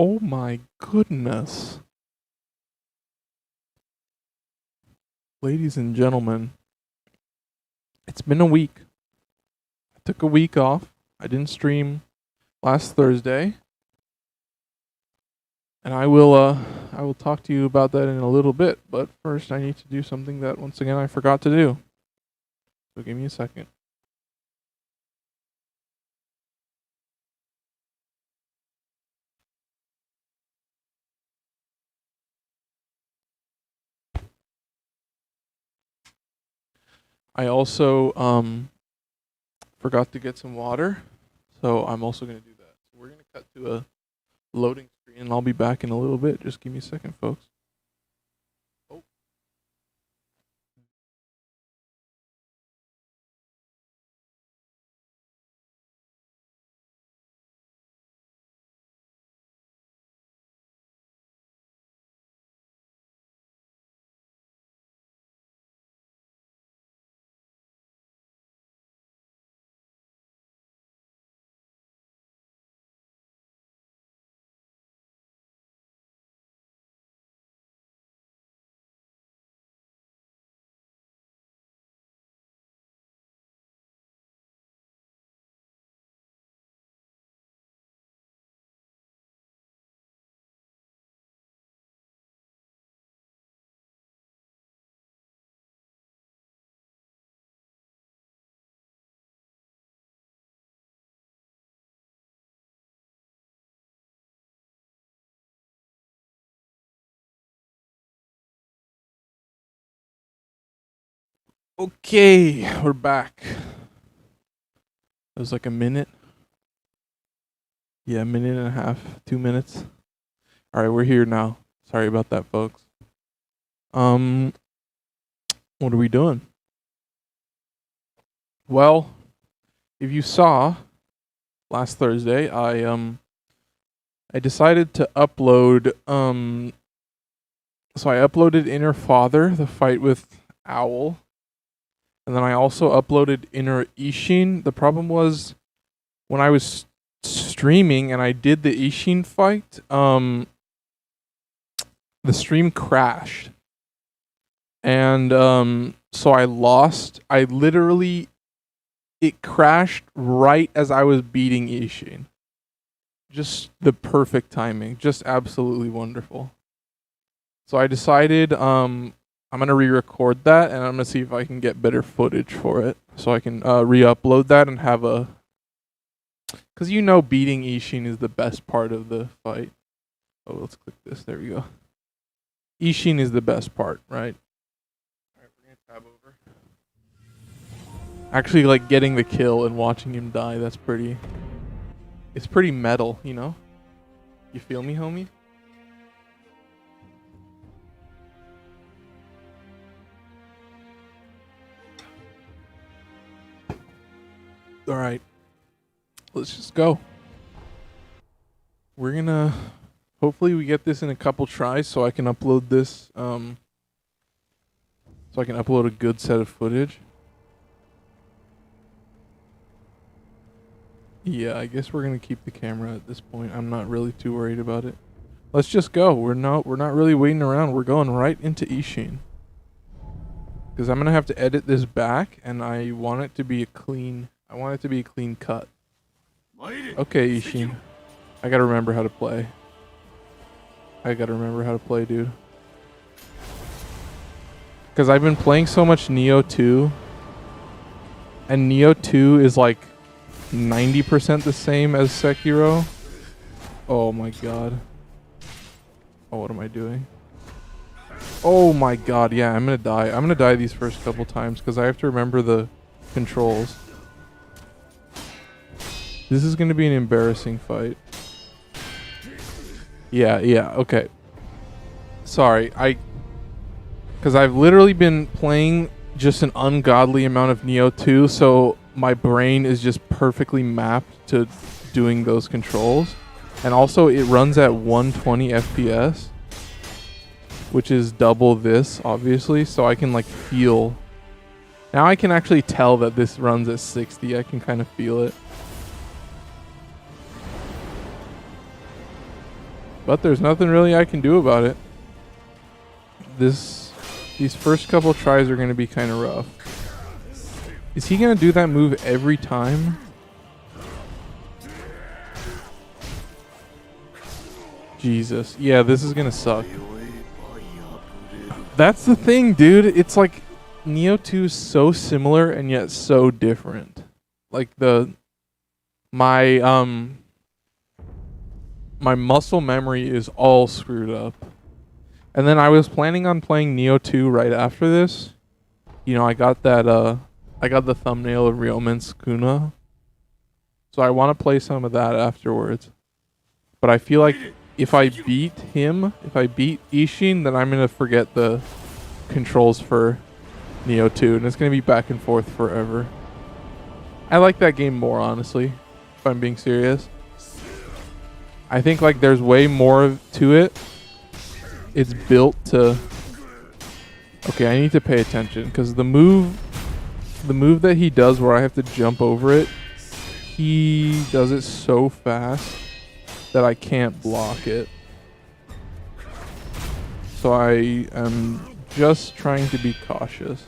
Oh my goodness. Ladies and gentlemen, it's been a week. I took a week off. I didn't stream last Thursday. And I will talk to you about that in a little bit, but first I need to do something that once again I forgot to do. So give me a second. I also forgot to get some water, so I'm also going to do that. So we're going to cut to a loading screen, and I'll be back in a little bit. Just give me a second, folks. Oh. Okay, we're back. It was like a minute. Yeah, a minute and a half, 2 minutes. All right, we're here now. Sorry about that, folks. What are we doing? Well, if you saw last Thursday, I decided to upload so I uploaded Inner Father, the fight with Owl. And then I also uploaded Inner Ishin. The problem was when I was streaming and I did the Ishin fight, the stream crashed. And so I lost. It crashed right as I was beating Ishin. Just the perfect timing. Just absolutely wonderful. So I decided I'm going to re-record that, and I'm going to see if I can get better footage for it. So I can re-upload that and have a... Because beating Ishin is the best part of the fight. Oh, let's click this. There we go. Ishin is the best part, right? Alright, we're going to tab over. Actually, like, getting the kill and watching him die, that's pretty... It's pretty metal, you know? You feel me, homie? Alright. Let's just go. We're gonna... Hopefully we get this in a couple tries so I can upload this, so I can upload a good set of footage. Yeah, I guess we're gonna keep the camera at this point. I'm not really too worried about it. Let's just go. We're not really waiting around. We're going right into Ishin. Because I'm gonna have to edit this back, and I want it to be a clean... I want it to be a clean cut. Okay, Ishin. I gotta remember how to play. Dude. Because I've been playing so much Nioh 2. And Nioh 2 is like 90% the same as Sekiro. Oh my god. Oh, what am I doing? Oh my god, yeah, I'm gonna die. I'm gonna die these first couple times because I have to remember the controls. This is gonna be an embarrassing fight. Yeah, okay. Sorry, because I've literally been playing just an ungodly amount of Nioh 2, so my brain is just perfectly mapped to doing those controls. And also, it runs at 120 FPS, which is double this, obviously, so I can, like, feel... Now I can actually tell that this runs at 60. I can kind of feel it. But there's nothing really I can do about it. These first couple tries are going to be kind of rough. Is he going to do that move every time? Jesus. Yeah, this is going to suck. That's the thing, dude. It's like Nioh 2 is so similar and yet so different. Like my muscle memory is all screwed up. And then I was planning on playing Nioh 2 right after this. You know, I got the thumbnail of Ryomen Sukuna. So I want to play some of that afterwards. But I feel like if I beat Ishin, then I'm going to forget the controls for Nioh 2. And it's going to be back and forth forever. I like that game more, honestly, if I'm being serious. I think like there's way more to it. It's built to... Okay, I need to pay attention because the move that he does where I have to jump over it, he does it so fast that I can't block it. So I am just trying to be cautious.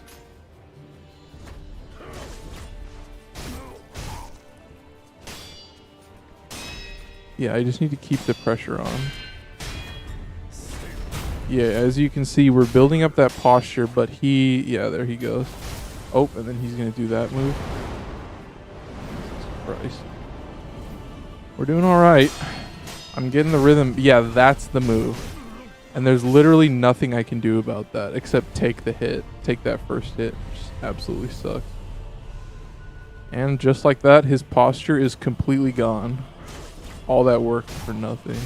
Yeah, I just need to keep the pressure on. Yeah, as you can see, we're building up that posture, but yeah, there he goes. Oh, and then he's going to do that move. Jesus Christ. We're doing all right. I'm getting the rhythm. Yeah, that's the move. And there's literally nothing I can do about that except take the hit. Take that first hit, which absolutely sucks. And just like that, his posture is completely gone. All that work for nothing.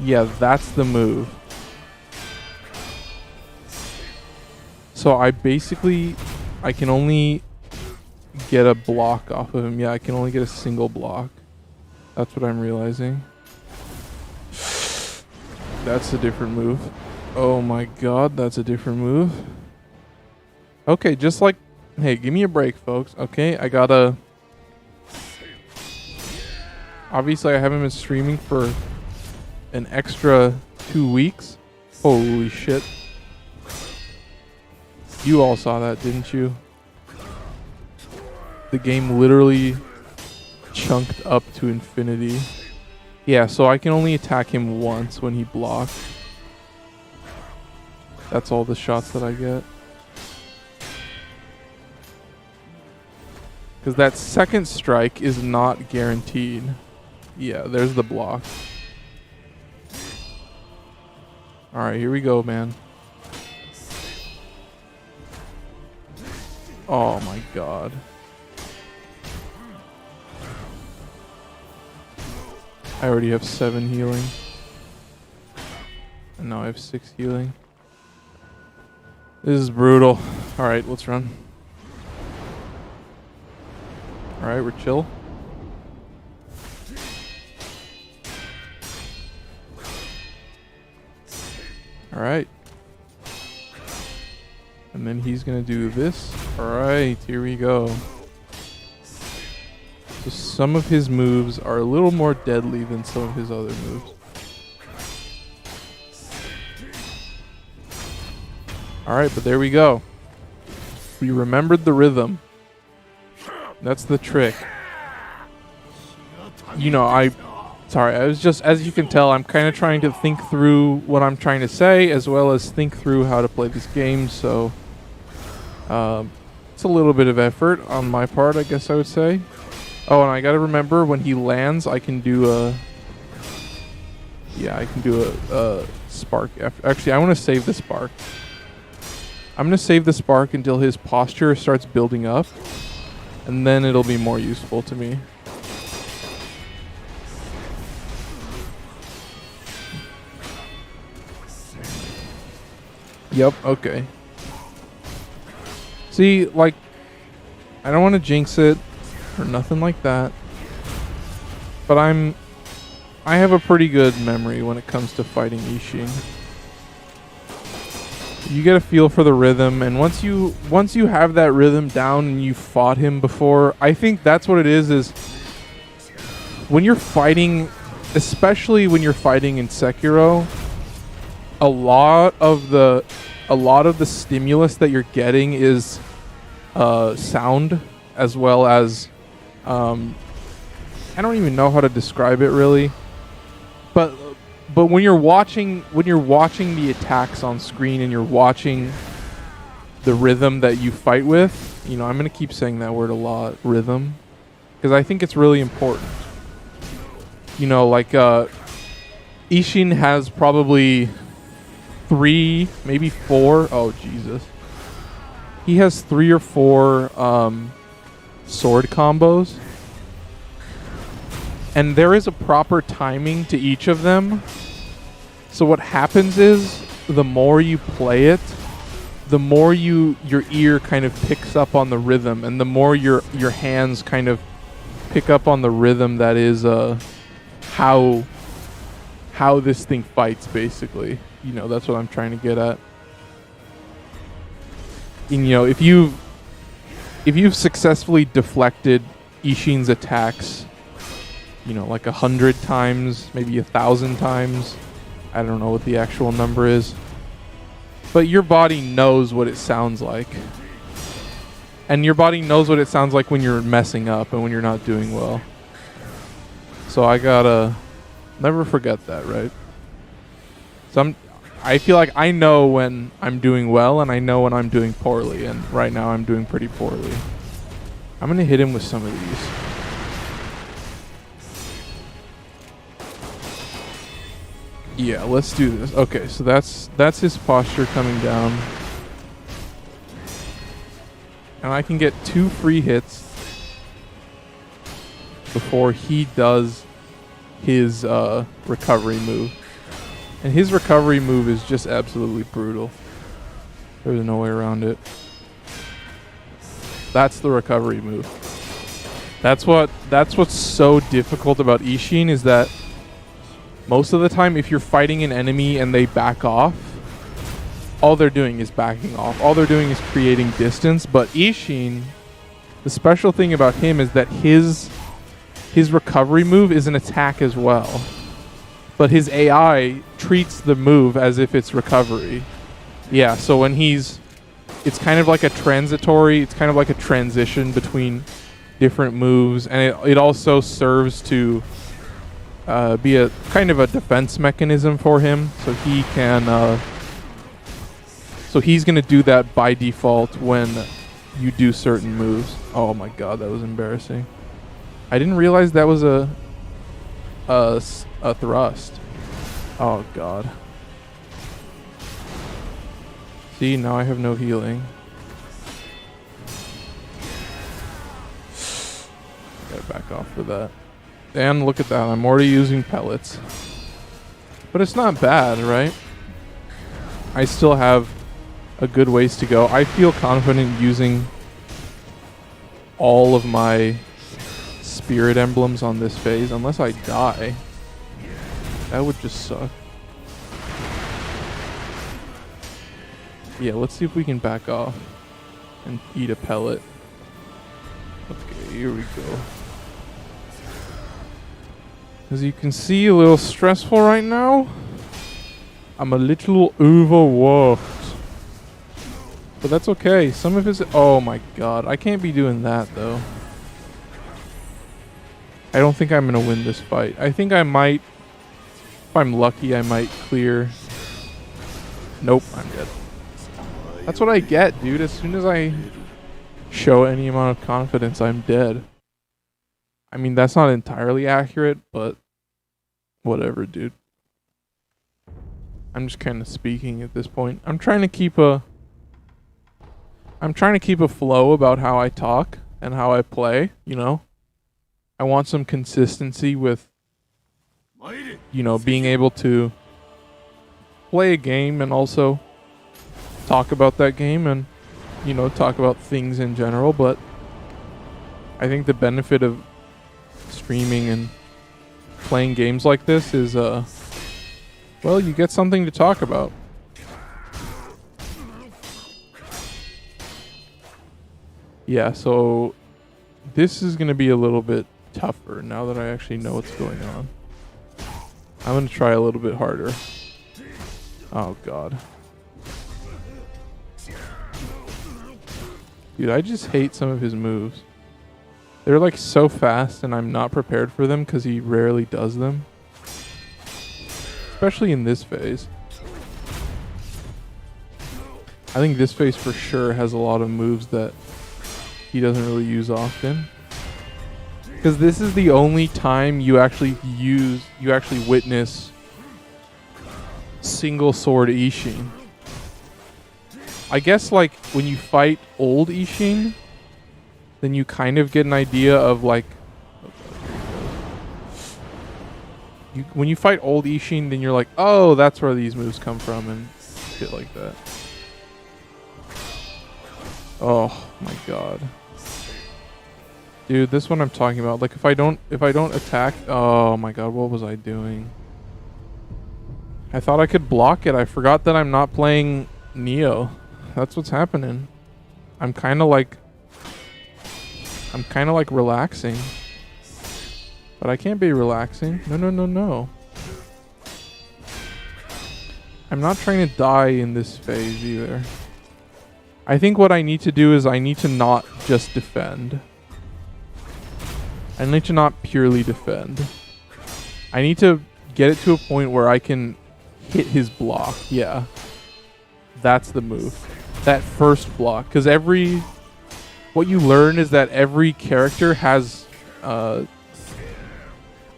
Yeah, that's the move. So I can only get a block off of him. Yeah, I can only get a single block. That's what I'm realizing. That's a different move. Oh my god, that's a different move. Okay, just like... Hey, give me a break, folks. Okay, I gotta... Obviously, I haven't been streaming for an extra 2 weeks. Holy shit. You all saw that, didn't you? The game literally chunked up to infinity. Yeah, so I can only attack him once when he blocks. That's all the shots that I get. Because that second strike is not guaranteed. Yeah, there's the block. Alright, here we go, man. Oh my god. I already have 7 healing. And now I have 6 healing. This is brutal. Alright, let's run. Alright, we're chill. Alright. And then he's gonna do this. Alright, here we go. So some of his moves are a little more deadly than some of his other moves. Alright, but there we go. We remembered the rhythm. That's the trick. You know, sorry, I was just, as you can tell, I'm kind of trying to think through what I'm trying to say, as well as think through how to play this game, so... it's a little bit of effort on my part, I guess I would say. Oh, and I gotta remember, when he lands, I can do a... Yeah, I can do a spark. Actually, I want to save the spark. I'm going to save the spark until his posture starts building up, and then it'll be more useful to me. Yep, okay. See, like, I don't want to jinx it or nothing like that, but I have a pretty good memory when it comes to fighting Ishin. You get a feel for the rhythm, and once you have that rhythm down and you fought him before, I think that's what it is when you're fighting, especially when you're fighting in Sekiro, a lot of the stimulus that you're getting is sound, as well as I don't even know how to describe it really, but when you're watching the attacks on screen and you're watching the rhythm that you fight with, you know, I'm gonna keep saying that word a lot, rhythm, because I think it's really important. You know, like Ishin has probably 3, maybe 4. Oh Jesus, he has 3 or 4 sword combos, and there is a proper timing to each of them. So what happens is, the more you play it, the more your ear kind of picks up on the rhythm, and the more your hands kind of pick up on the rhythm that is how this thing fights, basically. You know, that's what I'm trying to get at. And, you know, if you've successfully deflected Ishin's attacks, you know, like 100 times, maybe 1,000 times, I don't know what the actual number is, but your body knows what it sounds like. And your body knows what it sounds like when you're messing up and when you're not doing well. So I gotta never forget that, right? So I feel like I know when I'm doing well, and I know when I'm doing poorly, and right now I'm doing pretty poorly. I'm gonna hit him with some of these. Yeah, let's do this. Okay, so that's his posture coming down. And I can get 2 free hits before he does his recovery move. And his recovery move is just absolutely brutal. There's no way around it. That's the recovery move. That's what's so difficult about Ishin, is that most of the time, if you're fighting an enemy and they back off, all they're doing is backing off. All they're doing is creating distance. But Ishin, the special thing about him is that his recovery move is an attack as well. But his AI treats the move as if it's recovery. Yeah, so when it's kind of like a transition between different moves, and it also serves to be a kind of a defense mechanism for him, so he can so he's gonna do that by default when you do certain moves. Oh my god, that was embarrassing. I didn't realize that was a thrust. Oh god. See, now I have no healing. Gotta back off for that. And look at that, I'm already using pellets. But it's not bad, right? I still have a good ways to go. I feel confident using all of my spirit emblems on this phase, unless I die. That would just suck. Yeah, let's see if we can back off and eat a pellet. Okay, here we go. As you can see, a little stressful right now. I'm a little overworked. But that's okay. Some of his... Oh my god. I can't be doing that, though. I don't think I'm going to win this fight. I think I might... If I'm lucky, I might clear... Nope, I'm dead. That's what I get, dude. As soon as I show any amount of confidence, I'm dead. I mean, that's not entirely accurate, but... Whatever, dude. I'm just kind of speaking at this point. I'm trying to keep a flow about how I talk and how I play, you know? I want some consistency with, you know, being able to play a game and also talk about that game and, you know, talk about things in general. But I think the benefit of streaming and playing games like this is, well, you get something to talk about. Yeah, so this is going to be a little bit tougher now that I actually know what's going on. I'm going to try a little bit harder. Oh, God. Dude, I just hate some of his moves. They're like so fast and I'm not prepared for them because he rarely does them. Especially in this phase. I think this phase for sure has a lot of moves that he doesn't really use often. Because this is the only time you actually witness single sword Ishin. I guess like when you fight old Ishin, then you kind of get an idea of like when you fight old Ishin, then you're like, oh, that's where these moves come from and shit like that. Oh my god. Dude, this one I'm talking about. Like if I don't attack, oh my god, what was I doing? I thought I could block it. I forgot that I'm not playing Neo. That's what's happening. I'm kind of like relaxing. But I can't be relaxing. No. I'm not trying to die in this phase either. I think what I need to do is I need to not just defend. I need to not purely defend. I need to get it to a point where I can hit his block. Yeah. That's the move. That first block. Because what you learn is that every character has... I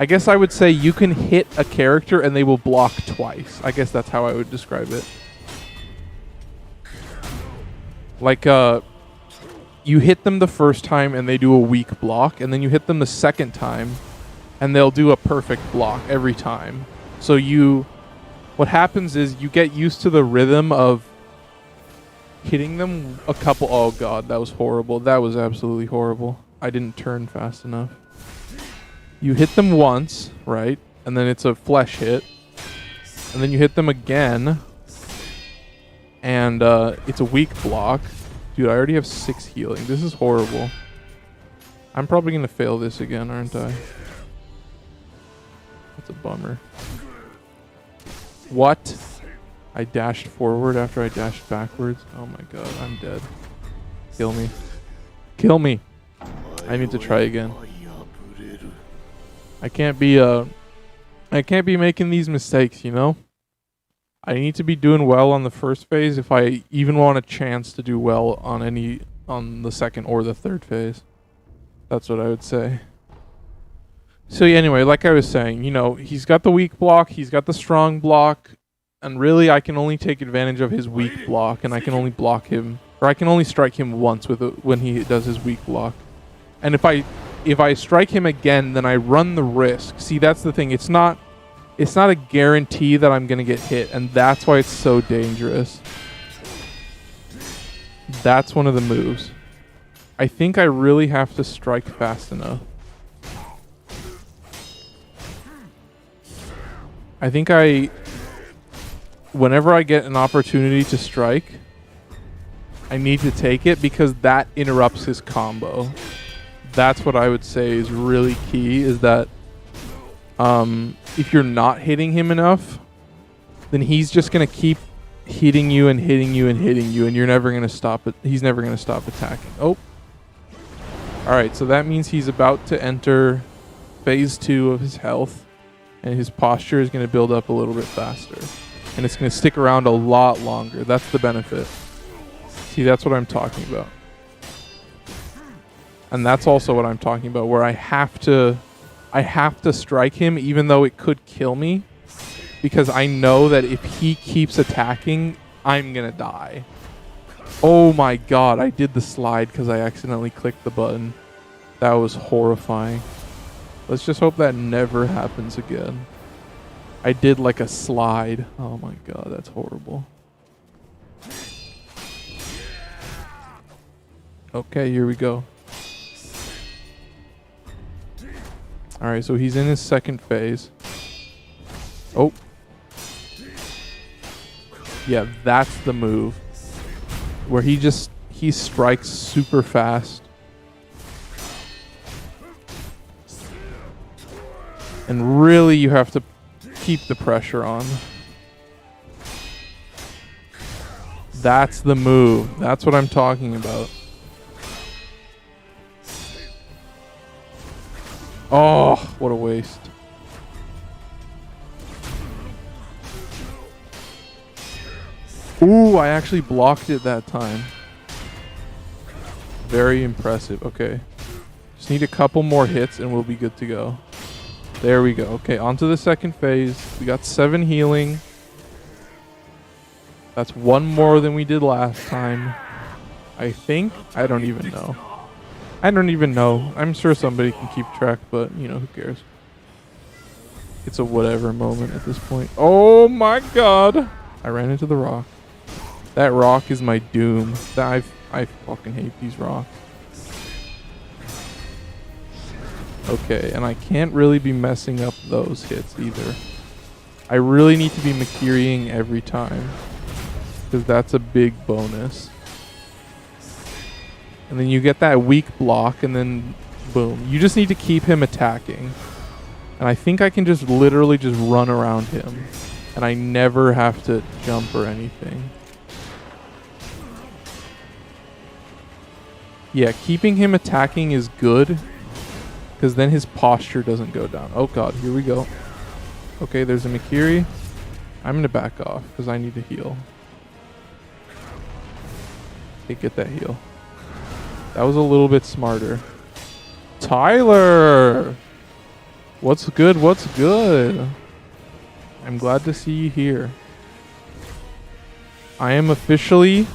guess I would say you can hit a character and they will block twice. I guess that's how I would describe it. Like, you hit them the first time and they do a weak block, and then you hit them the second time and they'll do a perfect block every time. So what happens is you get used to the rhythm of hitting them a couple... Oh god, that was horrible. That was absolutely horrible. I didn't turn fast enough. You hit them once, right? And then it's a flesh hit. And then you hit them again. And it's a weak block. Dude, I already have 6 healing. This is horrible. I'm probably going to fail this again, aren't I? That's a bummer. What? I dashed forward after I dashed backwards? Oh my god, I'm dead. Kill me. Kill me! I need to try again. I can't be making these mistakes, you know? I need to be doing well on the first phase if I even want a chance to do well on the second or the third phase. That's what I would say. So yeah, anyway, like I was saying, you know, he's got the weak block, he's got the strong block, and really I can only take advantage of his weak block, and I can only block him, or I can only strike him once when he does his weak block. And if I strike him again, then I run the risk. See, that's the thing. It's not a guarantee that I'm going to get hit, and that's why it's so dangerous. That's one of the moves. I think I really have to strike fast enough. I think whenever I get an opportunity to strike, I need to take it because that interrupts his combo. That's what I would say is really key, is that if you're not hitting him enough, then he's just going to keep hitting you and hitting you and hitting you, and you're never going to stop it. He's never going to stop attacking. Oh. All right, so that means he's about to enter phase 2 of his health, and his posture is going to build up a little bit faster, and it's going to stick around a lot longer. That's the benefit. See, that's what I'm talking about. And that's also what I'm talking about, where I have to strike him even though it could kill me, because I know that if he keeps attacking, I'm going to die. Oh my god, I did the slide because I accidentally clicked the button. That was horrifying. Let's just hope that never happens again. I did like a slide. Oh my god, that's horrible. Okay, here we go. Alright, so he's in his second phase. Oh. Yeah, that's the move. Where he he strikes super fast. And really you have to keep the pressure on. That's the move. That's what I'm talking about. Oh, what a waste. Ooh, I actually blocked it that time. Very impressive. Okay. Just need a couple more hits and we'll be good to go. There we go. Okay, on to the second phase. We got 7 healing. That's 1 more than we did last time. I think. I don't even know. I don't even know. I'm sure somebody can keep track, but, you know, who cares? It's a whatever moment at this point. Oh my god! I ran into the rock. That rock is my doom. I fucking hate these rocks. Okay, and I can't really be messing up those hits either. I really need to be Makiriing every time, because that's a big bonus. And then you get that weak block, and then boom. You just need to keep him attacking. And I think I can just literally just run around him, and I never have to jump or anything. Yeah, keeping him attacking is good, because then his posture doesn't go down. Oh god, here we go. Okay, there's a Mikiri. I'm going to back off, because I need to heal. Okay, get that heal. That was a little bit smarter. Tyler! What's good? What's good? I'm glad to see you here. I am officially...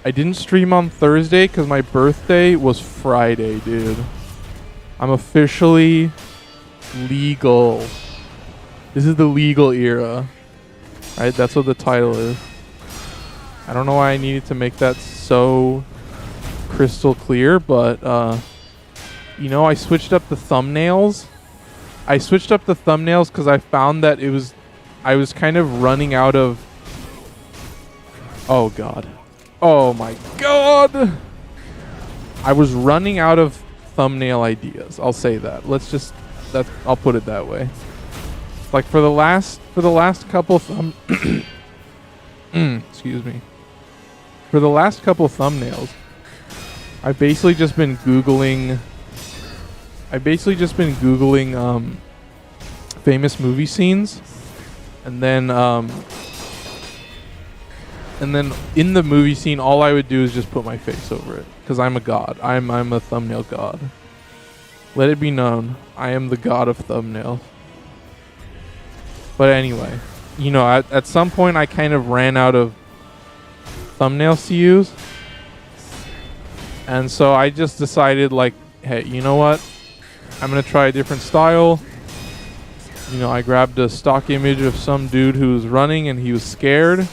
I didn't stream on Thursday because my birthday was Friday, dude. I'm officially legal. This is the legal era. Right? That's what the title is. I don't know why I needed to make that so crystal clear, but you know, I switched up the thumbnails. I switched up the thumbnails because I found that I was kind of running out of... Oh god. Oh my god! I was running out of thumbnail ideas. I'll say that. I'll put it that way. Like for the last couple excuse me. For the last couple thumbnails, I've basically just been Googling famous movie scenes, and then in the movie scene, all I would do is just put my face over it, because I'm a god. I'm a thumbnail god. Let it be known, I am the god of thumbnails. But anyway, you know, at some point I kind of ran out of thumbnails to use, and so I just decided, like, hey, you know what? I'm gonna try a different style. You know, I grabbed a stock image of some dude who was running and he was scared.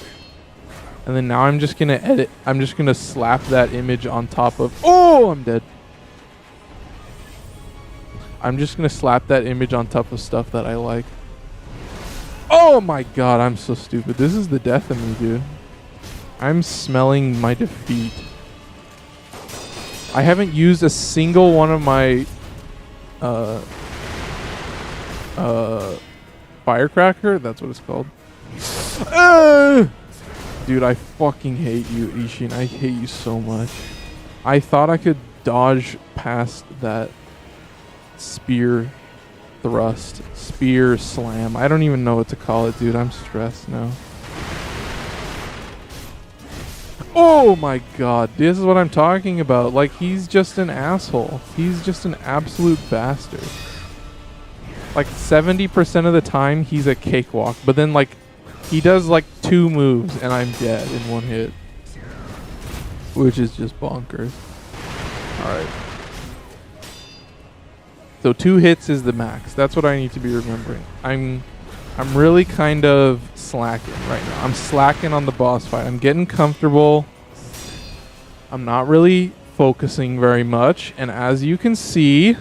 And then now I'm just going to edit. I'm just going to slap that image on top of... Oh, I'm dead. I'm just going to slap that image on top of stuff that I like. Oh my god, I'm so stupid. This is the death of me, dude. I'm smelling my defeat. I haven't used a single one of my... Firecracker? That's what it's called. Dude, I fucking hate you, Ishin. I hate you so much. I thought I could dodge past that spear thrust, spear slam. I don't even know what to call it, dude. I'm stressed now. Oh my god, this is what I'm talking about. Like, he's just an asshole. He's just an absolute bastard. Like, 70% of the time, he's a cakewalk. But then, like, he does like 2 moves and I'm dead in 1 hit. Which is just bonkers. Alright. So 2 hits is the max. That's what I need to be remembering. I'm really kind of slacking right now. I'm slacking on the boss fight. I'm getting comfortable. I'm not really focusing very much. And as you can see,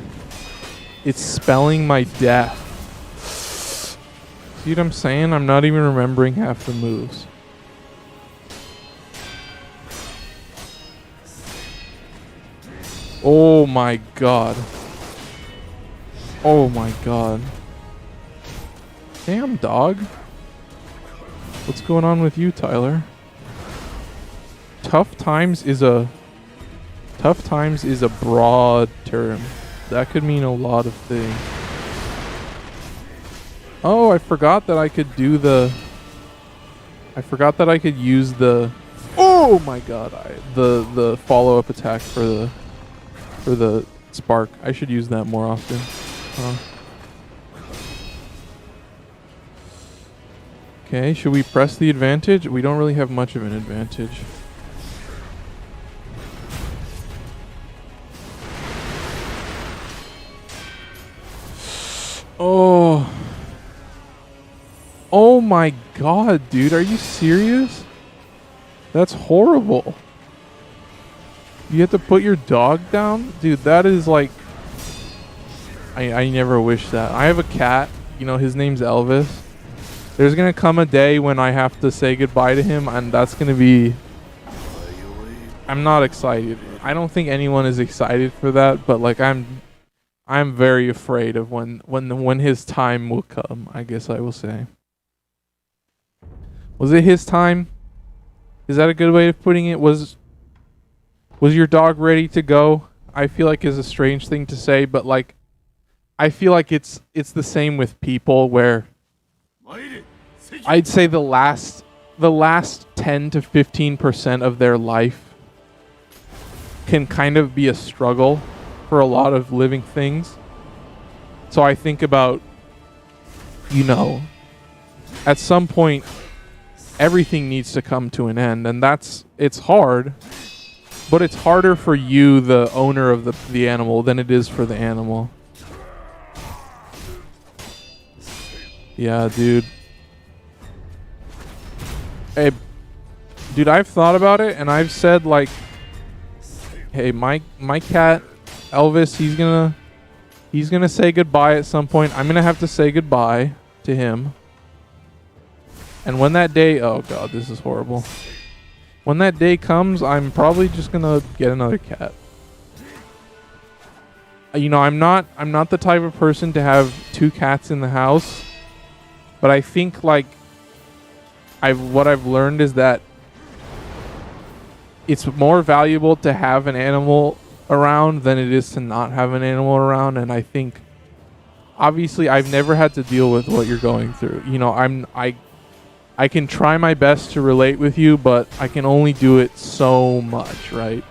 it's spelling my death. See what I'm saying? I'm not even remembering half the moves. Oh my god. Oh my god. Damn, dog. What's going on with you, Tyler? Tough times is a broad term. That could mean a lot of things. Oh, I forgot that I could do the... I forgot that I could use the... Oh my god, the follow-up attack for the spark. I should use that more often. Okay, should we press the advantage? We don't really have much of an advantage. Oh. Oh my god, dude. Are you serious? That's horrible. You have to put your dog down? Dude, that is like... I never wish that. I have a cat. You know, his name's Elvis. There's gonna come a day when I have to say goodbye to him, and that's gonna be... I'm not excited. I don't think anyone is excited for that, but like I'm very afraid of when his time will come, I guess I will say. Was it his time? Is that a good way of putting it? Was your dog ready to go? I feel like it's a strange thing to say, but like I feel like it's the same with people where I'd say the last 10 to 15% of their life can kind of be a struggle for a lot of living things. So I think about, you know, at some point everything needs to come to an end, and it's hard, but it's harder for you, the owner of the animal, than it is for the animal. Yeah, dude. Hey, dude, I've thought about it, and I've said, like, hey, my cat, Elvis, he's gonna say goodbye at some point. I'm gonna have to say goodbye to him. And when that day, oh god, this is horrible. When that day comes, I'm probably just gonna get another cat. You know, I'm not the type of person to have 2 cats in the house, but I think like what I've learned is that it's more valuable to have an animal around than it is to not have an animal around. And I think obviously I've never had to deal with what you're going through. You know, I can try my best to relate with you, but I can only do it so much, right?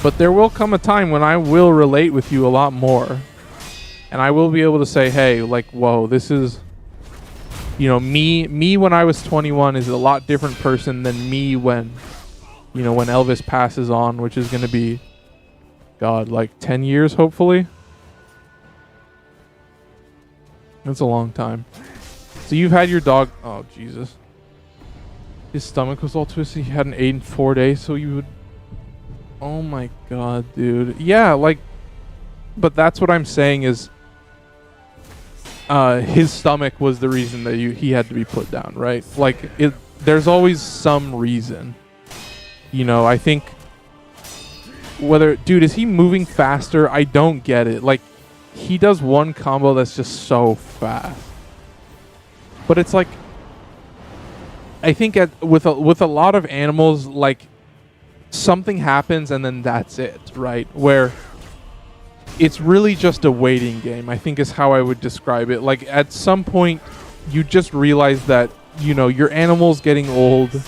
But there will come a time when I will relate with you a lot more. And I will be able to say, hey, like, whoa, this is, you know, me when I was 21 is a lot different person than me when, you know, when Elvis passes on, which is going to be, God, like 10 years, hopefully. That's a long time. So you've had your dog, oh, Jesus. His stomach was all twisted. He hadn't ate in 4 days, so you would, oh my God, dude. Yeah, like, but that's what I'm saying is, his stomach was the reason that he had to be put down, right? Like, there's always some reason. You know, I think dude, is he moving faster? I don't get it. Like, he does one combo that's just so fast. But it's like, I think with a lot of animals, like, something happens and then that's it, right? Where it's really just a waiting game, I think is how I would describe it. Like, at some point, you just realize that, you know, your animal's getting old.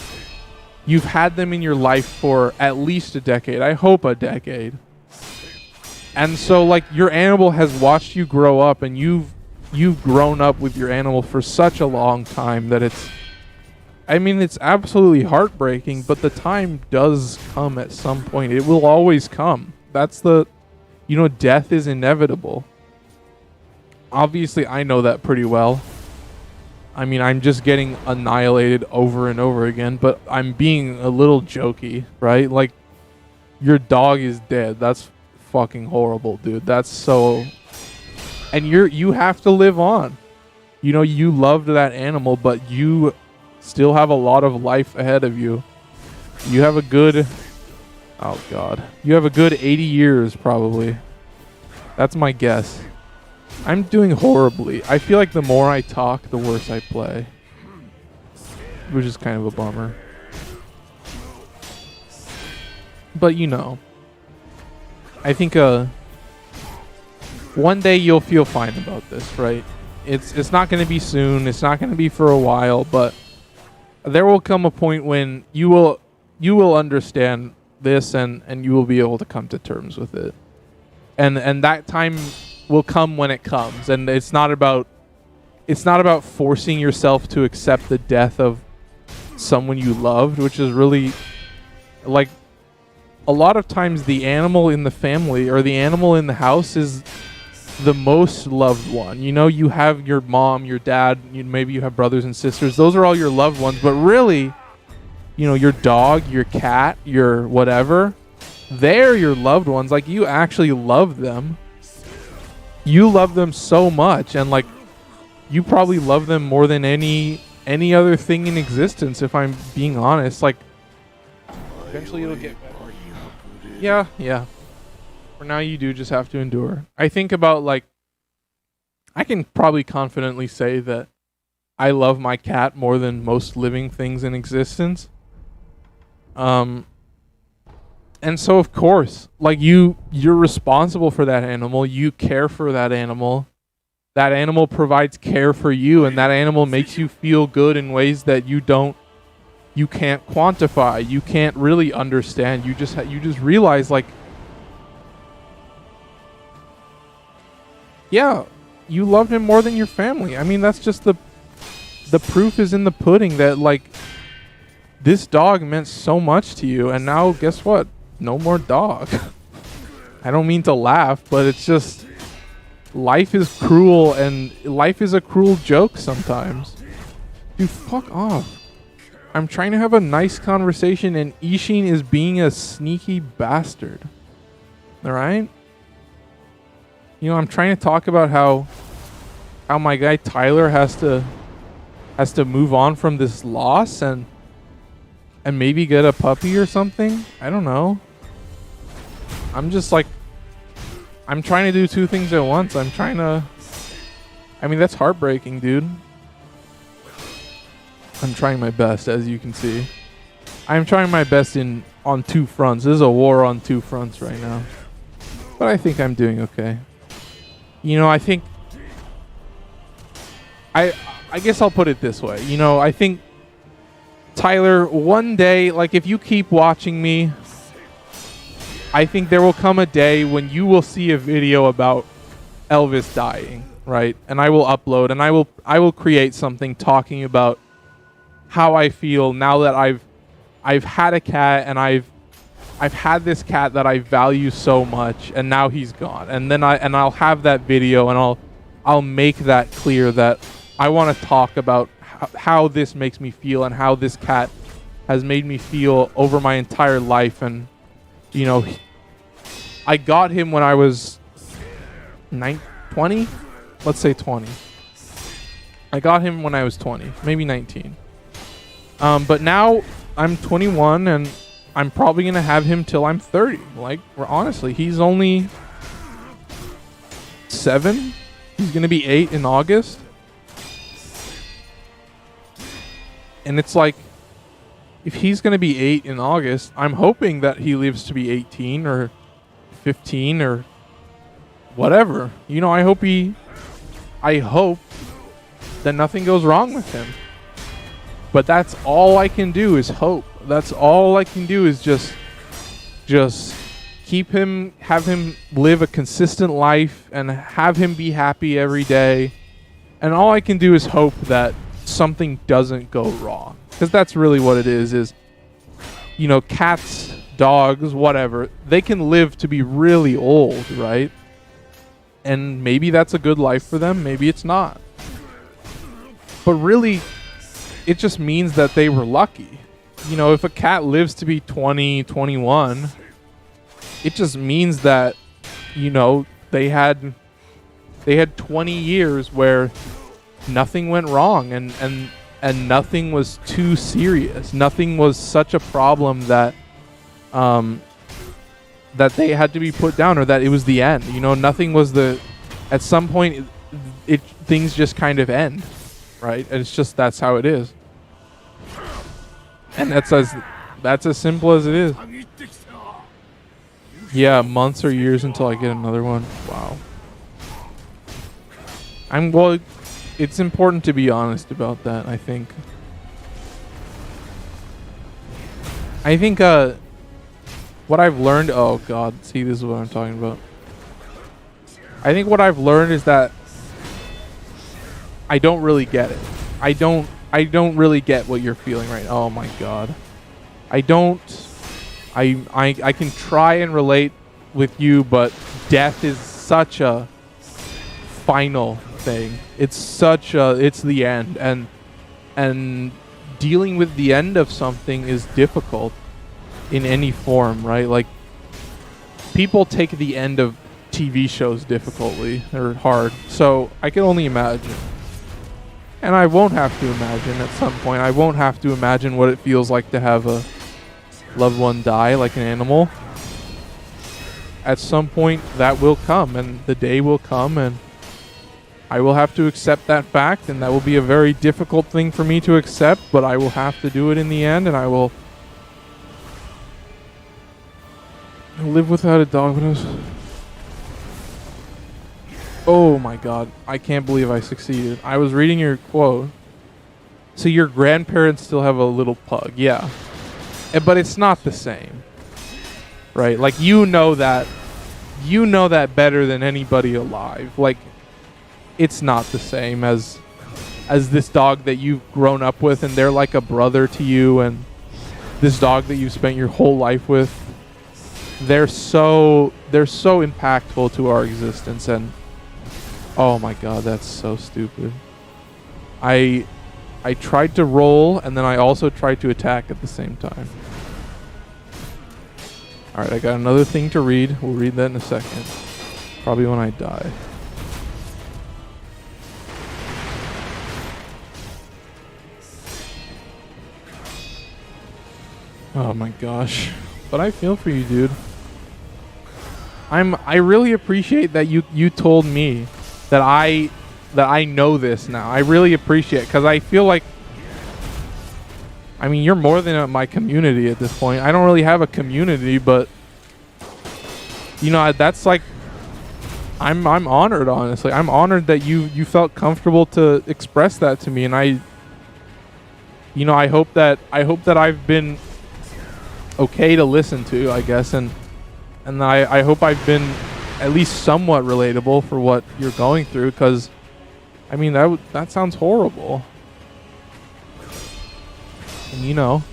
You've had them in your life for at least a decade. I hope a decade. And so, like, your animal has watched you grow up, and you've grown up with your animal for such a long time that it's absolutely heartbreaking, but the time does come at some point. It will always come. That's you know, death is inevitable. Obviously, I know that pretty well. I mean, I'm just getting annihilated over and over again, but I'm being a little jokey, right? Like, your dog is dead. That's fucking horrible, dude. That's so... And you have to live on. You know, you loved that animal, but you still have a lot of life ahead of you. You have a good Oh god. You have a good 80 years probably. That's my guess. I'm doing horribly. I feel like the more I talk, the worse I play. Which is kind of a bummer. But you know. I think one day you'll feel fine about this, right? It's not going to be soon. It's not going to be for a while, but there will come a point when you will understand this and you will be able to come to terms with it. And that time will come when it comes, and it's not about forcing yourself to accept the death of someone you loved, which is really like a lot of times the animal in the family or the animal in the house is the most loved one. You know, you have your mom, your dad, maybe you have brothers and sisters. Those are all your loved ones, but really, you know, your dog, your cat, your whatever, they're your loved ones. Like, you actually love them. You love them so much, and like you probably love them more than any other thing in existence, if I'm being honest. Like, eventually it'll get better. Yeah. For now, you do just have to endure. I think about, like, I can probably confidently say that I love my cat more than most living things in existence. And so, of course, like, you're responsible for that animal. You care for that animal. That animal provides care for you, and that animal makes you feel good in ways that you can't quantify. You can't really understand. You just realize, like, yeah, you loved him more than your family. I mean, that's just the proof is in the pudding that, like, this dog meant so much to you, and now guess what? No more dog. I don't mean to laugh, but it's just, life is cruel, and life is a cruel joke sometimes. Dude, fuck off. I'm trying to have a nice conversation, and Ishin is being a sneaky bastard. Alright? You know, I'm trying to talk about how my guy Tyler has to move on from this loss and maybe get a puppy or something. I don't know. I'm just like, I'm trying to do two things at once. I mean, that's heartbreaking, dude. I'm trying my best, as you can see. I'm trying my best on two fronts. This is a war on two fronts right now. But I think I'm doing okay. You know, I think I guess I'll put it this way. You know, I think Tyler, one day, like, if you keep watching me, I think there will come a day when you will see a video about Elvis dying, right? And I will upload, and I will create something talking about how I feel now that I've had a cat, and I've had this cat that I value so much, and now he's gone. And then I'll have that video, and I'll make that clear that I want to talk about how this makes me feel and how this cat has made me feel over my entire life. And you know, I got him when I was 20. Let's say 20. I got him when I was 20, maybe 19. But now I'm 21, and I'm probably going to have him till I'm 30. Like, honestly, he's only 7. He's going to be 8 in August. And it's like, if he's going to be 8 in August, I'm hoping that he lives to be 18 or 15 or whatever. You know, I hope that nothing goes wrong with him. But that's all I can do is hope. That's all I can do is just keep him, have him live a consistent life, and have him be happy every day. And all I can do is hope that something doesn't go wrong. Because that's really what it is, you know, cats, dogs, whatever, they can live to be really old, right? And maybe that's a good life for them, maybe it's not. But really, it just means that they were lucky. You know, if a cat lives to be 20, 21, it just means that, you know, they had 20 years where nothing went wrong, and nothing was too serious. Nothing was such a problem that that they had to be put down, or that it was the end. You know, nothing was at some point things just kind of end, right? And it's just, that's how it is. And that's as simple as it is. Yeah, months or years until I get another one. Wow. Well, it's important to be honest about that, I think. What I've learned, oh god, see, this is what I'm talking about. I think what I've learned is that I don't really get it. I don't really get what you're feeling right now. Oh my god. I can try and relate with you, but death is such a final thing. It's the end, and dealing with the end of something is difficult in any form, right? Like, people take the end of TV shows difficultly or hard, so I can only imagine. And I won't have to imagine at some point. I won't have to imagine what it feels like to have a loved one die like an animal. At some point that will come, and the day will come, and I will have to accept that fact, and that will be a very difficult thing for me to accept, but I will have to do it in the end, and I will live without a dogmas. Oh my god, I can't believe I succeeded. I was reading your quote. So your grandparents still have a little pug, yeah. But it's not the same. Right? Like, you know that better than anybody alive. Like, it's not the same as this dog that you've grown up with, and they're like a brother to you, and this dog that you've spent your whole life with. They're so impactful to our existence, and oh my god, that's so stupid. I tried to roll, and then I also tried to attack at the same time. Alright, I got another thing to read. We'll read that in a second. Probably when I die. Oh my gosh. But I feel for you, dude. I really appreciate that you told me that I know this now. I really appreciate it, because I feel like, I mean, you're more than my community at this point. I don't really have a community, but you know, that's like, I'm honored, honestly. I'm honored that you felt comfortable to express that to me, and I hope that I've been okay to listen to, I guess, and I hope I've been at least somewhat relatable for what you're going through, because I mean, that sounds horrible. And you know,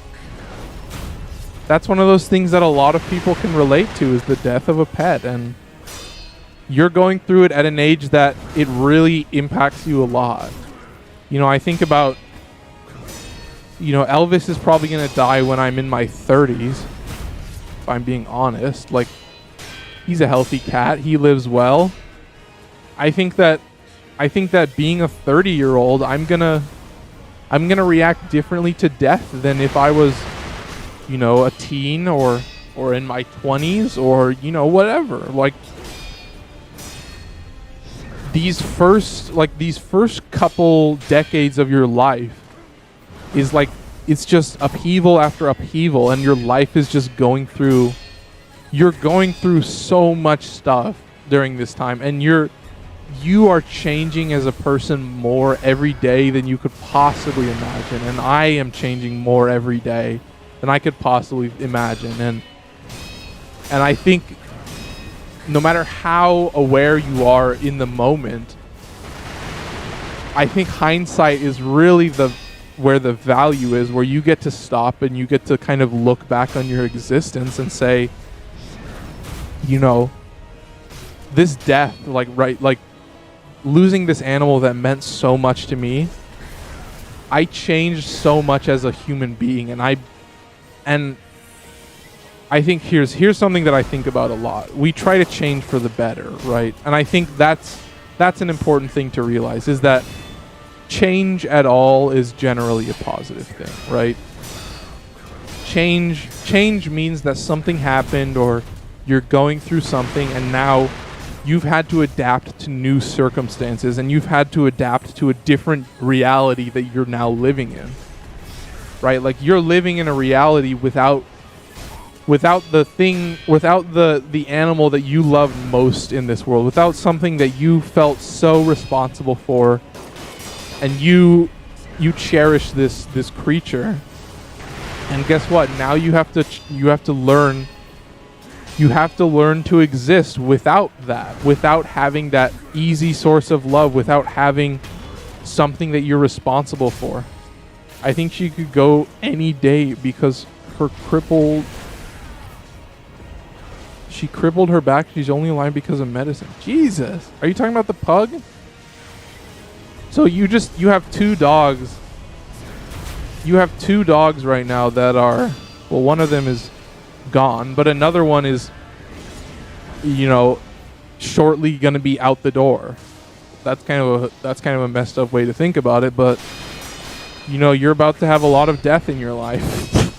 that's one of those things that a lot of people can relate to, is the death of a pet, and you're going through it at an age that it really impacts you a lot. You know, I think about, you know, Elvis is probably going to die when I'm in my 30s, if I'm being honest. Like, he's a healthy cat. He lives well. I think that being a 30-year-old, I'm gonna react differently to death than if I was, you know, a teen or in my 20s, or, you know, whatever. Like, these first couple decades of your life is like, it's just upheaval after upheaval, and your life is just you're going through so much stuff during this time, and you are changing as a person more every day than you could possibly imagine, and I am changing more every day than I could possibly imagine, and I think no matter how aware you are in the moment, I think hindsight is really where the value is, where you get to stop and you get to kind of look back on your existence and say, you know, this death, like losing this animal that meant so much to me, I changed so much as a human being, and I think here's something that I think about a lot. We try to change for the better, right? And I think that's an important thing to realize, is that change at all is generally a positive thing, right? Change means that something happened, or You're going through something, and now you've had to adapt to new circumstances, and you've had to adapt to a different reality that you're now living in. Right? Like, you're living in a reality without the animal that you love most in this world, without something that you felt so responsible for, and you cherish this creature. And guess what? Now you have to learn to exist without that, without having that easy source of love, without having something that you're responsible for. I think she could go any day because she crippled her back. She's only alive because of medicine. Jesus. Are you talking about the pug? So you have 2 dogs. You have 2 dogs right now that are, well, one of them is gone, but another one is, shortly going to be out the door. That's kind of a messed up way to think about it, but you're about to have a lot of death in your life.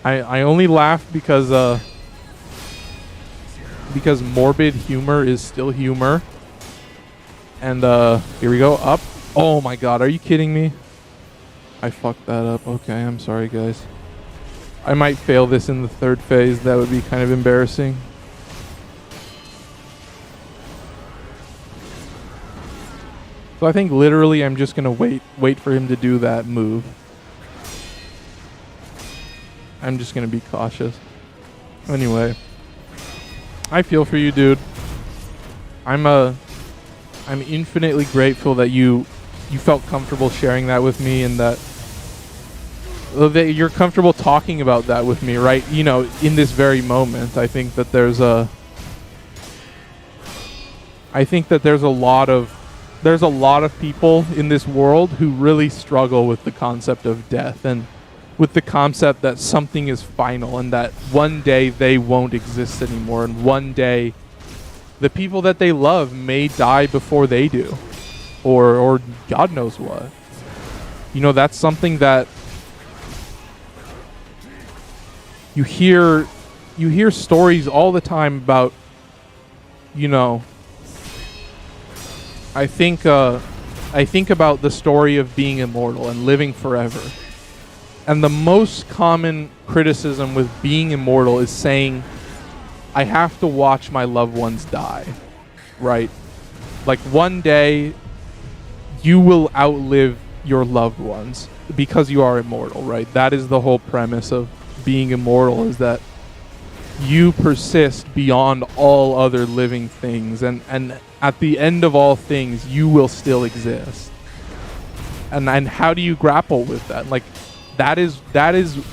I only laugh because morbid humor is still humor. And here we go, up. Oh my god, are you kidding me? I fucked that up. Okay, I'm sorry, guys. I might fail this in the 3rd phase. That would be kind of embarrassing. So I think literally I'm just gonna wait for him to do that move. I'm just gonna be cautious. Anyway, I feel for you, dude. I'm infinitely grateful that you felt comfortable sharing that with me, and that you're comfortable talking about that with me, right? In this very moment. I think that there's a lot of people in this world who really struggle with the concept of death, and with the concept that something is final, and that one day they won't exist anymore, and one day the people that they love may die before they do, or God knows what. That's something that you hear stories all the time about. I think about the story of being immortal and living forever. And the most common criticism with being immortal is saying, I have to watch my loved ones die, right? Like, one day you will outlive your loved ones because you are immortal, right? That is the whole premise of being immortal, is that you persist beyond all other living things, and at the end of all things you will still exist. And how do you grapple with that? Like, that is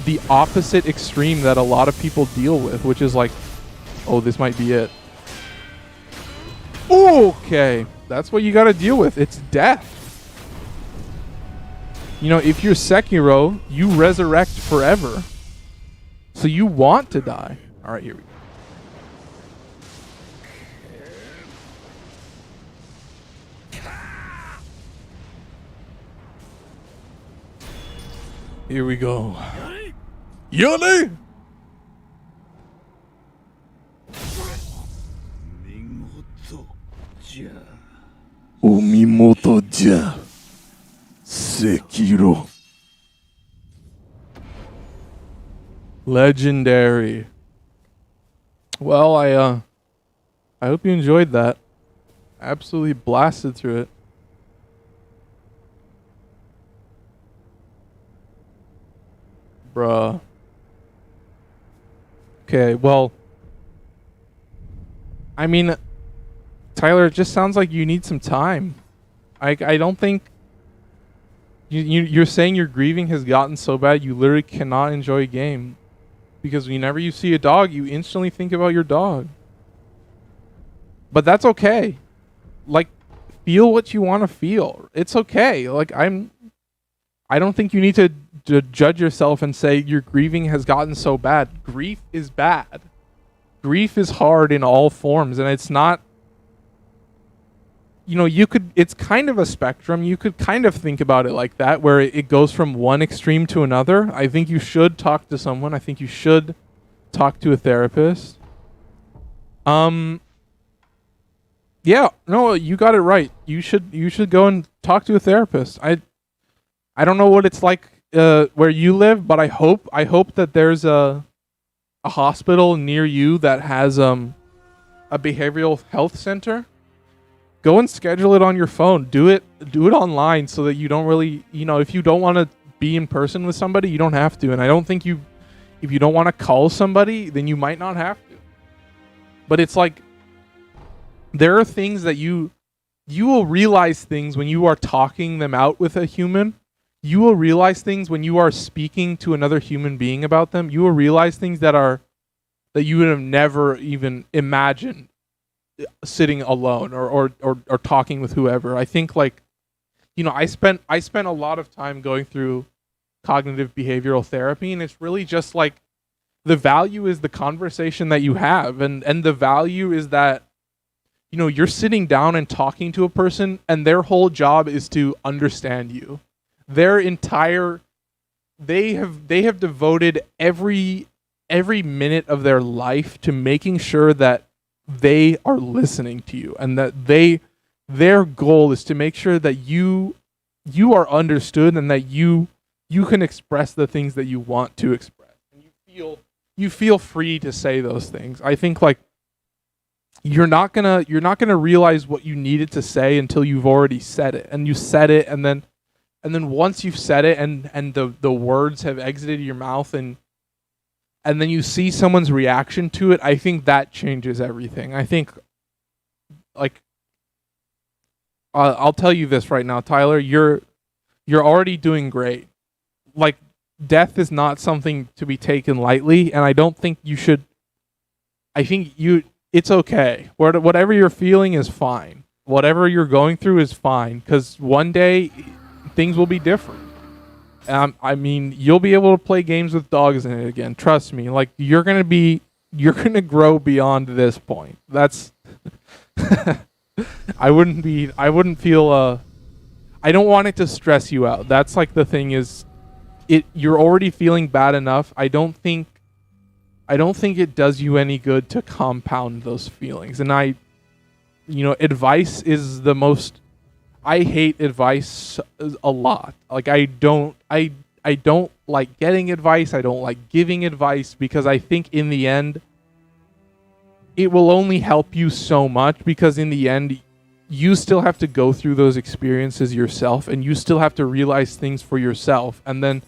the opposite extreme that a lot of people deal with, which is like, oh, this might be it. Okay, that's what you got to deal with. It's death. If you're Sekiro, you resurrect forever. So you want to die. All right, here we go. Here we go. Yone! Omimoto ja. Sekiro. Legendary. Well, I hope you enjoyed that. Absolutely blasted through it. Bruh. Okay, well, I mean, Tyler, it just sounds like you need some time. I don't think you're saying your grieving has gotten so bad you literally cannot enjoy a game, because whenever you see a dog, you instantly think about your dog. But that's okay. Like, feel what you want to feel. It's okay. Like, I don't think you need to judge yourself and say your grieving has gotten so bad. Grief is bad. Grief is hard in all forms, and it's not, it's kind of a spectrum. You could kind of think about it like that, where it goes from one extreme to another. I think you should talk to someone. I think you should talk to a therapist. Um, yeah, no, you got it right. You should go and talk to a therapist. I don't know what it's like where you live, but I hope that there's a hospital near you that has a behavioral health center. Go and schedule it on your phone. Do it online so that you don't really, if you don't want to be in person with somebody, you don't have to. And I don't think if you don't want to call somebody, then you might not have to. But it's like there are things that you will realize things when you are talking them out with a human. You will realize things when you are speaking to another human being about them. You will realize things that you would have never even imagined sitting alone or talking with whoever. I think I spent a lot of time going through cognitive behavioral therapy, and it's really just like the value is the conversation that you have, and the value is that you're sitting down and talking to a person, and their whole job is to understand you. Their entire they have devoted every minute of their life to making sure that they are listening to you, and that their goal is to make sure that you are understood, and that you can express the things that you want to express, and you feel free to say those things. I think you're not gonna realize what you needed to say until you've already said it, and you said it, and then once you've said it, and the words have exited your mouth, and then you see someone's reaction to it, I think that changes everything. I think, I'll tell you this right now, Tyler, you're already doing great. Death is not something to be taken lightly, and I don't think you should. It's okay. Whatever you're feeling is fine. Whatever you're going through is fine, because one day things will be different. You'll be able to play games with dogs in it again. Trust me. You're gonna grow beyond this point. That's I wouldn't feel I don't want it to stress you out. That's the thing is you're already feeling bad enough. I don't think it does you any good to compound those feelings. And advice is the most. I hate advice a lot. I don't like getting advice. I don't like giving advice, because I think in the end it will only help you so much, because in the end you still have to go through those experiences yourself, and you still have to realize things for yourself. And then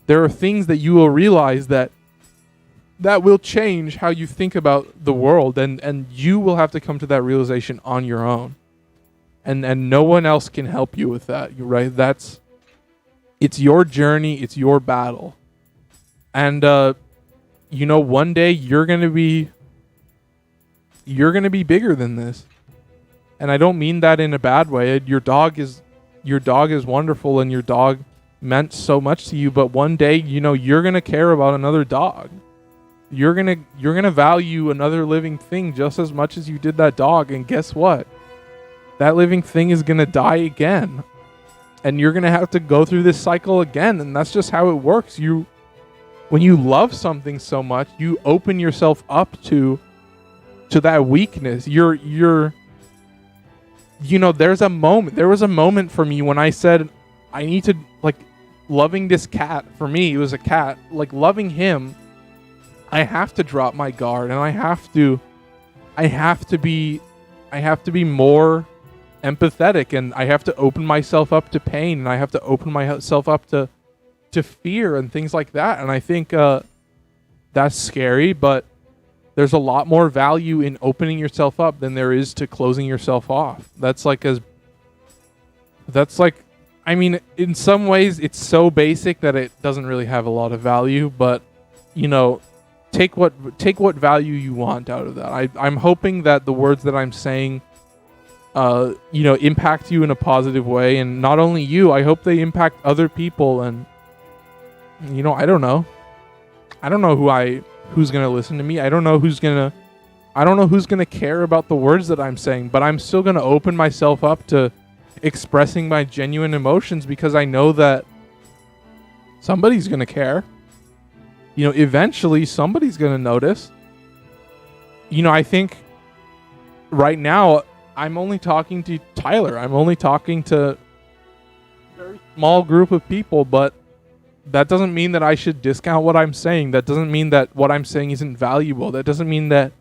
there are things that you will realize that will change how you think about the world, and you will have to come to that realization on your own. And no one else can help you with that. You're right. It's your journey. It's your battle. And, one day you're going to be bigger than this. And I don't mean that in a bad way. Your dog is wonderful, and your dog meant so much to you. But one day, you're going to care about another dog. You're going to value another living thing just as much as you did that dog. And guess what? That living thing is going to die again. And you're going to have to go through this cycle again. And that's just how it works. When you love something so much, you open yourself up to that weakness. There was a moment for me when I said, I need to, loving this cat. For me, it was a cat. Loving him, I have to drop my guard, and I have to be more empathetic, and I have to open myself up to pain, and I have to open myself up to fear and things like that. And I think that's scary, but there's a lot more value in opening yourself up than there is to closing yourself off. In some ways it's so basic that it doesn't really have a lot of value, but take what value you want out of that. I'm hoping that the words that I'm saying impact you in a positive way, and not only you, I hope they impact other people. And I don't know who's gonna listen to me. I don't know who's gonna care about the words that I'm saying, but I'm still gonna open myself up to expressing my genuine emotions, because I know that somebody's gonna care. Eventually somebody's gonna notice. I think right now I'm only talking to Tyler. I'm only talking to a very small group of people, but that doesn't mean that I should discount what I'm saying. That doesn't mean that what I'm saying isn't valuable. That doesn't mean that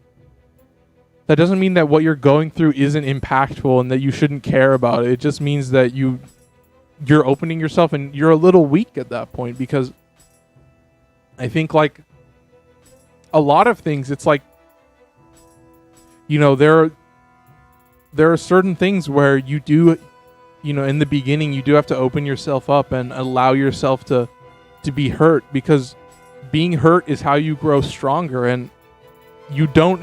what you're going through isn't impactful and that you shouldn't care about it. It just means that you're opening yourself and you're a little weak at that point, because I think like a lot of things, it's like, you know, there are certain things where you do, you know, in the beginning you do have to open yourself up and allow yourself to be hurt, because being hurt is how you grow stronger. And you don't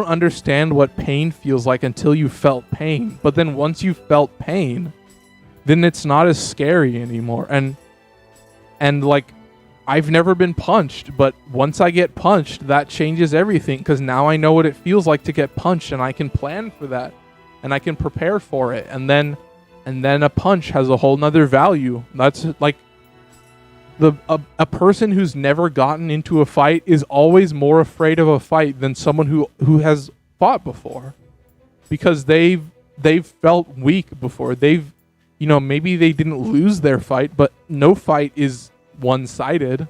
understand what pain feels like until you felt pain. But then once you felt pain, then it's not as scary anymore. And like, I've never been punched, but once I get punched, that changes everything, because now I know what it feels like to get punched, and I can plan for that, and I can prepare for it. And then a punch has a whole nother value. That's like a person who's never gotten into a fight is always more afraid of a fight than someone who has fought before, because they've felt weak before. They've, you know, maybe they didn't lose their fight, but no fight is one-sided.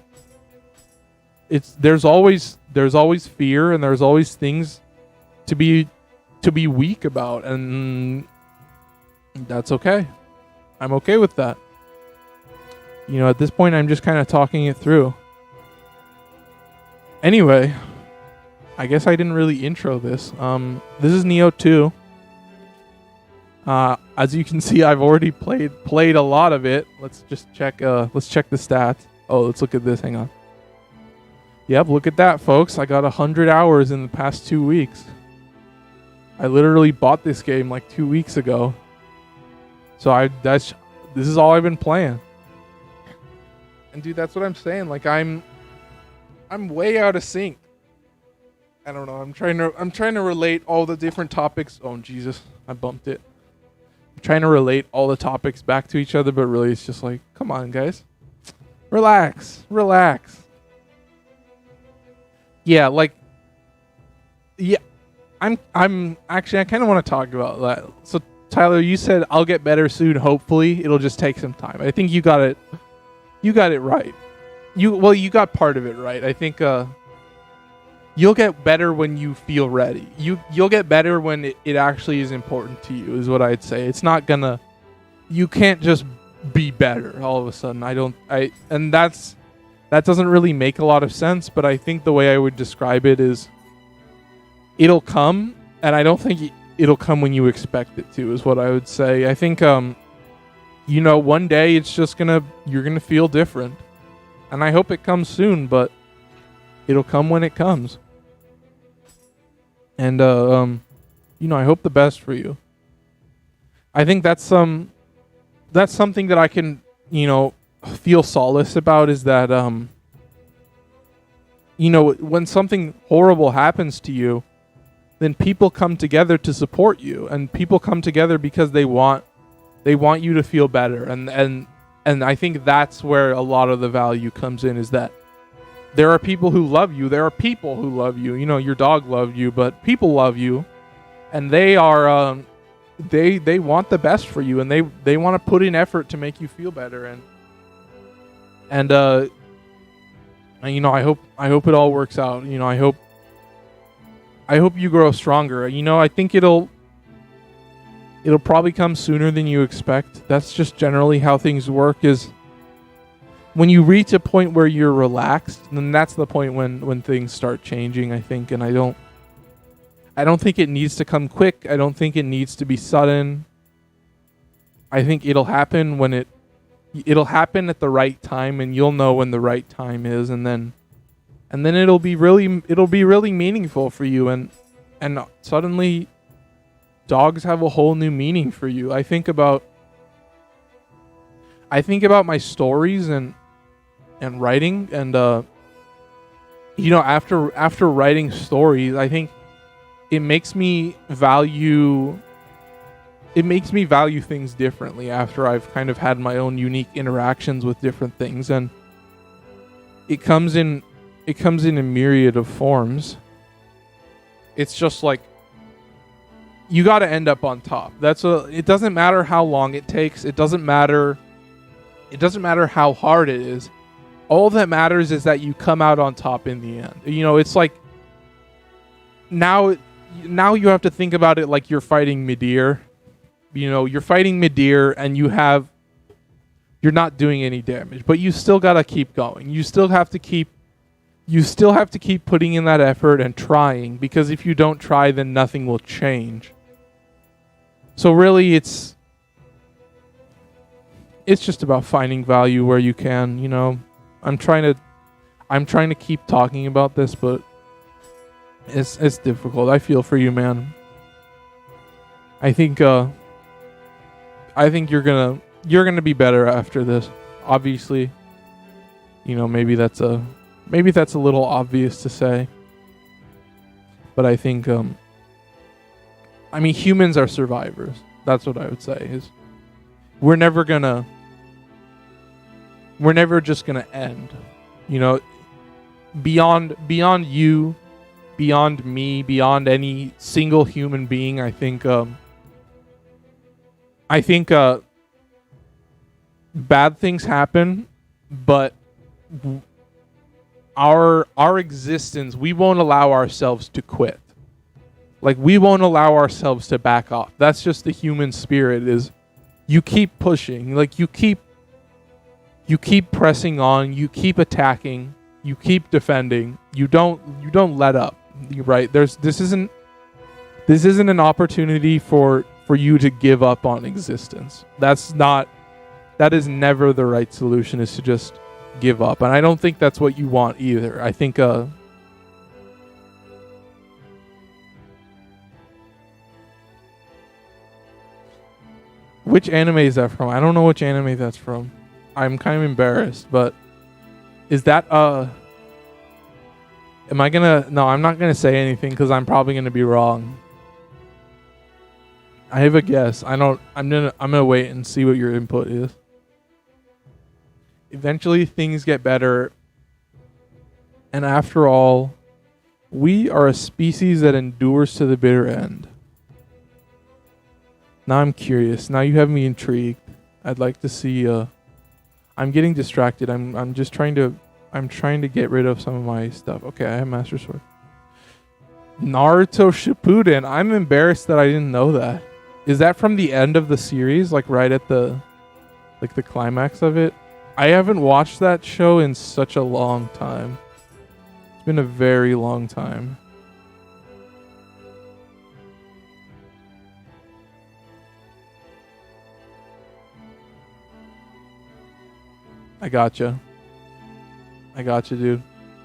There's always fear, and there's always things to be weak about, and that's okay. I'm okay with that. You know, at this point, I'm just kind of talking it through. Anyway, I guess I didn't really intro this. This is Nioh 2. As you can see, I've already played a lot of it. Let's just check. Let's check the stats. Oh, let's look at this. Hang on. Yep, look at that, folks. I got 100 hours in the past 2 weeks. I literally bought this game like 2 weeks ago. So this is all I've been playing. And dude, that's what I'm saying. Like I'm way out of sync. I don't know. I'm trying to relate all the different topics. Oh Jesus, I bumped it. I'm trying to relate all the topics back to each other, but really it's just like, come on, guys. Relax. Yeah, like, yeah. I'm actually, I kind of want to talk about that. So Tyler, you said I'll get better soon. Hopefully, it'll just take some time. I think you got it. You got it right. You got part of it right. I think you'll get better when you feel ready. You'll get better when it actually is important to you, is what I'd say. It's not gonna. You can't just be better all of a sudden. And that doesn't really make a lot of sense. But I think the way I would describe it is, it'll come, and I don't think it'll come when you expect it to, is what I would say. I think you know, one day it's just you're gonna feel different, and I hope it comes soon, but it'll come when it comes. And you know, I hope the best for you. I think that's something that I can, you know, feel solace about, is that you know, when something horrible happens to you, then people come together to support you, and people come together because they want you to feel better. And I think that's where a lot of the value comes in, is that there are people who love you. There are people who love you. You know, your dog loved you, but people love you, and they are they want the best for you, and they want to put in effort to make you feel better. And you know, I hope it all works out. You know, I hope you grow stronger. You know, I think it'll probably come sooner than you expect. That's just generally how things work, is when you reach a point where you're relaxed, then that's the point when things start changing, I think. And I don't think it needs to come quick. I don't think it needs to be sudden. I think it'll happen when it'll happen at the right time, and you'll know when the right time is, and then it'll be really meaningful for you, and suddenly dogs have a whole new meaning for you. I think about my stories and writing, and you know, after writing stories, I think it makes me value things differently after I've kind of had my own unique interactions with different things, and it comes in a myriad of forms. It's just like, you got to end up on top. It doesn't matter how long it takes. It doesn't matter how hard it is. All that matters is that you come out on top in the end. It's like now you have to think about it like you're fighting Midir. You're fighting Midir and you're not doing any damage, but you still got to keep going. You still have to keep putting in that effort and trying, because if you don't try, then nothing will change. So really it's just about finding value where you can. I'm trying to keep talking about this, but it's difficult. I feel for you, man. I think you're gonna be better after this. Obviously, maybe that's a little obvious to say, but I think humans are survivors. That's what I would say. Is we're never just gonna end. Beyond you, beyond me, beyond any single human being, I think bad things happen, but our existence, we won't allow ourselves to quit. Like, we won't allow ourselves to back off. That's just the human spirit. Is you keep pushing, like you keep pressing on, you keep attacking, you keep defending. You don't let up. You're right. This isn't an opportunity for you to give up on existence. That is never the right solution, is to just give up. And I don't think that's what you want either. I think which anime is that from? I don't know which anime that's from. I'm kind of embarrassed, but is that No, I'm not gonna say anything because I'm probably gonna be wrong. I have a guess. I'm gonna wait and see what your input is. Eventually things get better, and after all, we are a species that endures to the bitter end. Now I'm curious. Now you have me intrigued. I'd like to see I'm getting distracted. I'm trying to get rid of some of my stuff. Okay, I have Master Sword. Naruto Shippuden. I'm embarrassed that I didn't know that. Is that from the end of the series, like right at the climax of it? I haven't watched that show in such a long time. It's been a very long time. I gotcha, dude.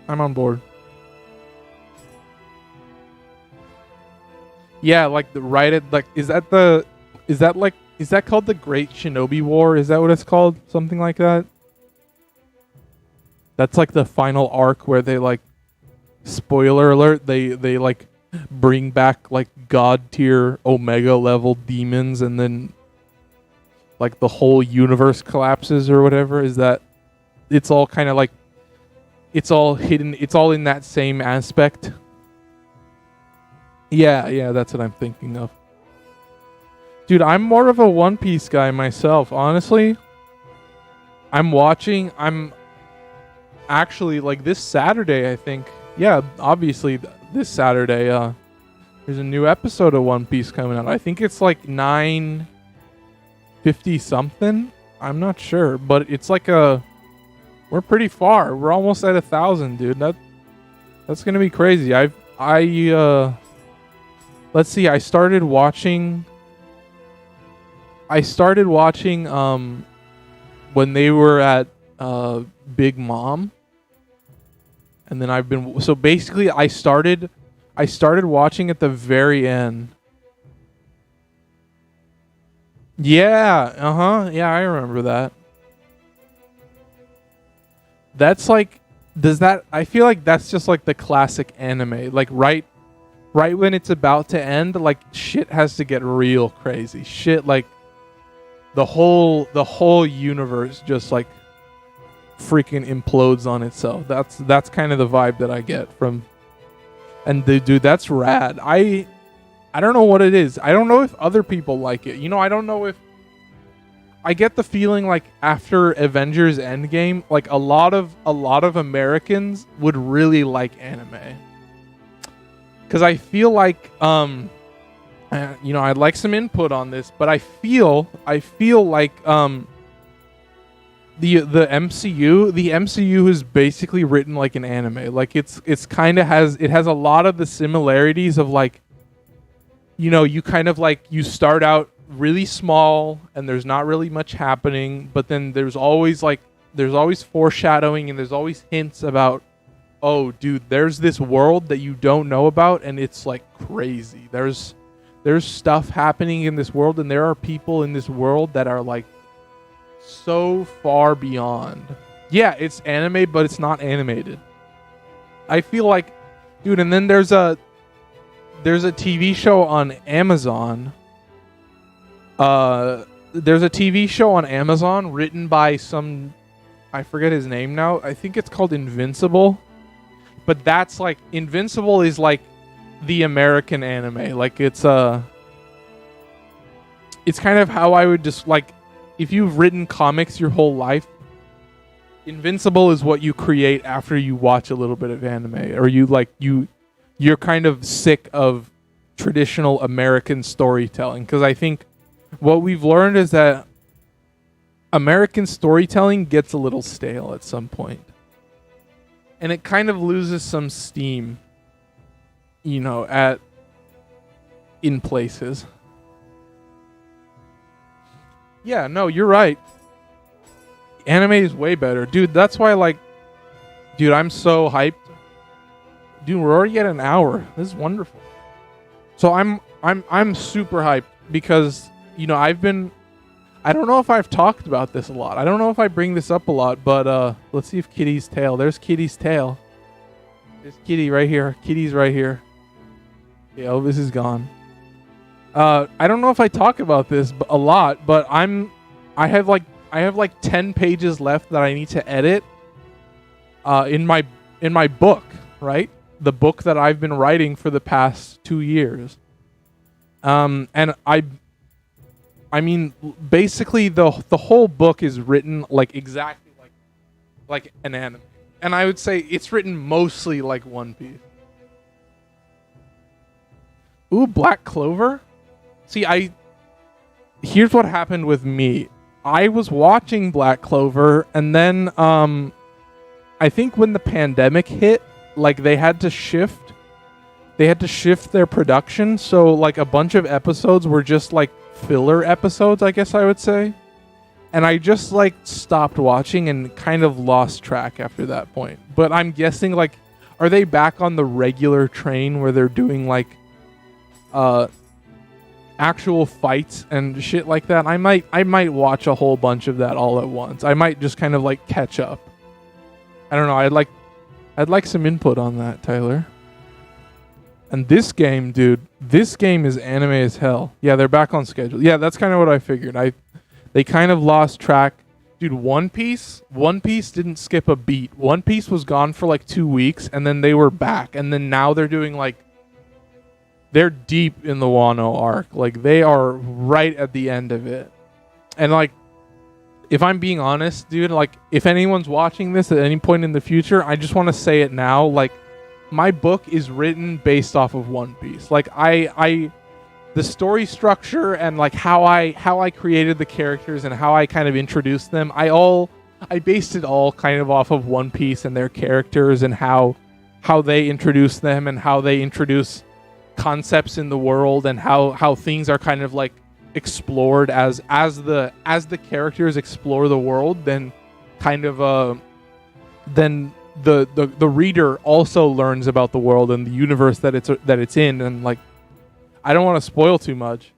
I'm on board. Yeah, like is that called the Great Shinobi War? Is that what it's called? Something like that? That's like the final arc where they, like, spoiler alert, they like bring back like god tier Omega level demons, and then like the whole universe collapses or whatever. Is that it's all kind of like it's all hidden, it's all in that same aspect? Yeah, that's what I'm thinking of. Dude, I'm more of a One Piece guy myself, honestly. I'm actually, like, this Saturday, I think. Yeah, obviously this Saturday, there's a new episode of One Piece coming out. I think it's like 950 something. I'm not sure, but it's like we're pretty far. We're almost at 1,000, dude. That's gonna be crazy. Let's see. I started watching when they were at Big Mom, and then so basically I started watching at the very end. Yeah, yeah, I remember that. That's like, I feel like that's just like the classic anime. Like right when it's about to end, like shit has to get real crazy. Shit, like the whole universe just like freaking implodes on itself. That's kind of the vibe that I get from. And dude, that's rad. I I don't know what it is. I don't know if other people like it. You know, I don't know if I get the feeling like after Avengers Endgame, like a lot of Americans would really like anime. Cuz I feel like you know, I'd like some input on this, but I feel like the MCU is basically written like an anime. Like it's kind of has a lot of the similarities of like, you know, you kind of like you start out really small and there's not really much happening, but then there's always foreshadowing and there's always hints about, oh dude, there's this world that you don't know about and it's like crazy. There's stuff happening in this world and there are people in this world that are like so far beyond. Yeah, it's anime, but it's not animated. I feel like, dude, and then there's a TV show on Amazon. There's a TV show on Amazon written by some, I forget his name now. I think it's called Invincible. But that's like, Invincible is like the American anime. Like it's kind of how I would just like, if you've written comics your whole life, Invincible is what you create after you watch a little bit of anime, or you're kind of sick of traditional American storytelling. Because I think what we've learned is that American storytelling gets a little stale at some point, and it kind of loses some steam, you know, in places. Yeah, no, you're right. Anime is way better. Dude, that's why, like, dude, I'm so hyped. Dude, we're already at an hour. This is wonderful. So I'm super hyped because, you know, I don't know if I've talked about this a lot. I don't know if I bring this up a lot, but let's see if Kitty's tail. There's Kitty's tail. There's Kitty right here. Kitty's right here. Yeah, Elvis is gone. I don't know if I talk about this a lot, but I have like 10 pages left that I need to edit in my book, right? The book that I've been writing for the past 2 years. And I mean, basically the whole book is written like exactly like an anime. And I would say it's written mostly like One Piece. Ooh, Black Clover? See, here's what happened with me. I was watching Black Clover, and then I think when the pandemic hit, like they had to shift their production, so like a bunch of episodes were just like filler episodes, I guess I would say. And I just like stopped watching and kind of lost track after that point. But I'm guessing, like, are they back on the regular train where they're doing like actual fights and shit like that? I might watch a whole bunch of that all at once. I might just kind of like catch up. I don't know. I'd like some input on that, Tyler. And this game, dude, this game is anime as hell. Yeah, they're back on schedule. Yeah, that's kind of what I figured. They kind of lost track. Dude, One Piece didn't skip a beat. One Piece was gone for like 2 weeks, and then they were back. And then now they're doing like, they're deep in the Wano arc. Like, they are right at the end of it. And like, if I'm being honest, dude, like, if anyone's watching this at any point in the future, I just want to say it now. Like, my book is written based off of One Piece. Like, the story structure and like how I created the characters and how I kind of introduced them, I based it all kind of off of One Piece and their characters and how they introduce them and how they introduce concepts in the world and how things are kind of like explored as the characters explore the world. Then kind of then the reader also learns about the world and the universe that it's in. And like, I don't want to spoil too much,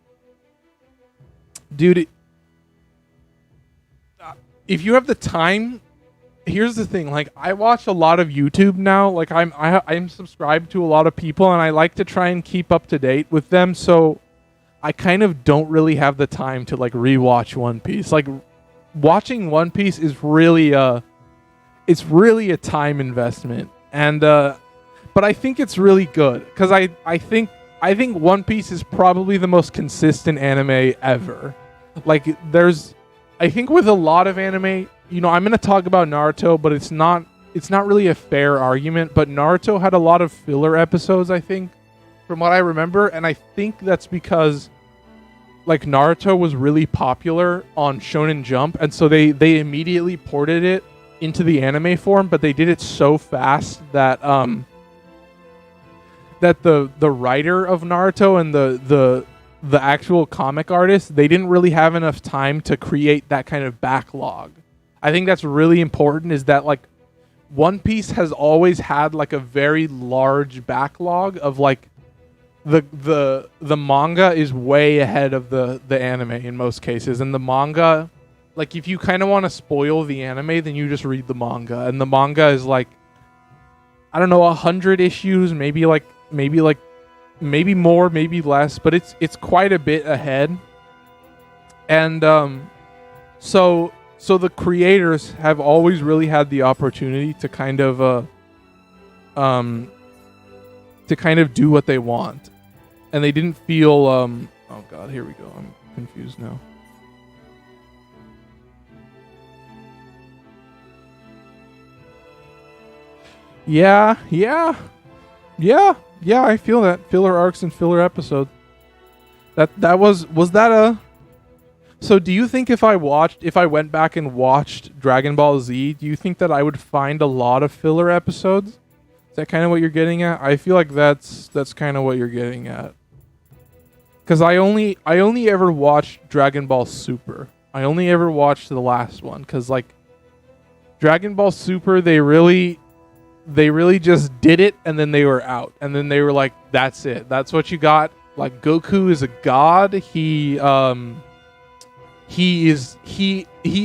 dude. If you have the time, here's the thing. Like, I watch a lot of YouTube now. Like, I'm subscribed to a lot of people, and I like to try and keep up to date with them. So I kind of don't really have the time to like rewatch One Piece. Like, watching One Piece is really a time investment, and but I think it's really good because I think I think One Piece is probably the most consistent anime ever. Like, I think with a lot of anime, I'm going to talk about Naruto, but it's not really a fair argument, but Naruto had a lot of filler episodes, I think, from what I remember, and I think that's because like Naruto was really popular on Shonen Jump, and so they immediately ported it into the anime form, but they did it so fast that that the writer of Naruto and the actual comic artist, they didn't really have enough time to create that kind of backlog. I think that's really important, is that like One Piece has always had like a very large backlog of like the manga is way ahead of the anime in most cases, and the manga, like if you kind of want to spoil the anime, then you just read the manga, and the manga is like, I don't know, 100 issues, maybe more, maybe less, but it's quite a bit ahead. And so the creators have always really had the opportunity to kind of do what they want, and they didn't feel oh god, here we go, I'm confused now. Yeah, I feel that. Filler arcs and filler episodes. That was that a... So do you think if I went back and watched Dragon Ball Z, do you think that I would find a lot of filler episodes? Is that kind of what you're getting at? I feel like that's kind of what you're getting at. Cuz I only ever watched Dragon Ball Super. I only ever watched the last one, cuz like Dragon Ball Super, they really just did it, and then they were out, and then they were like, that's it, that's what you got. Like, Goku is a god. He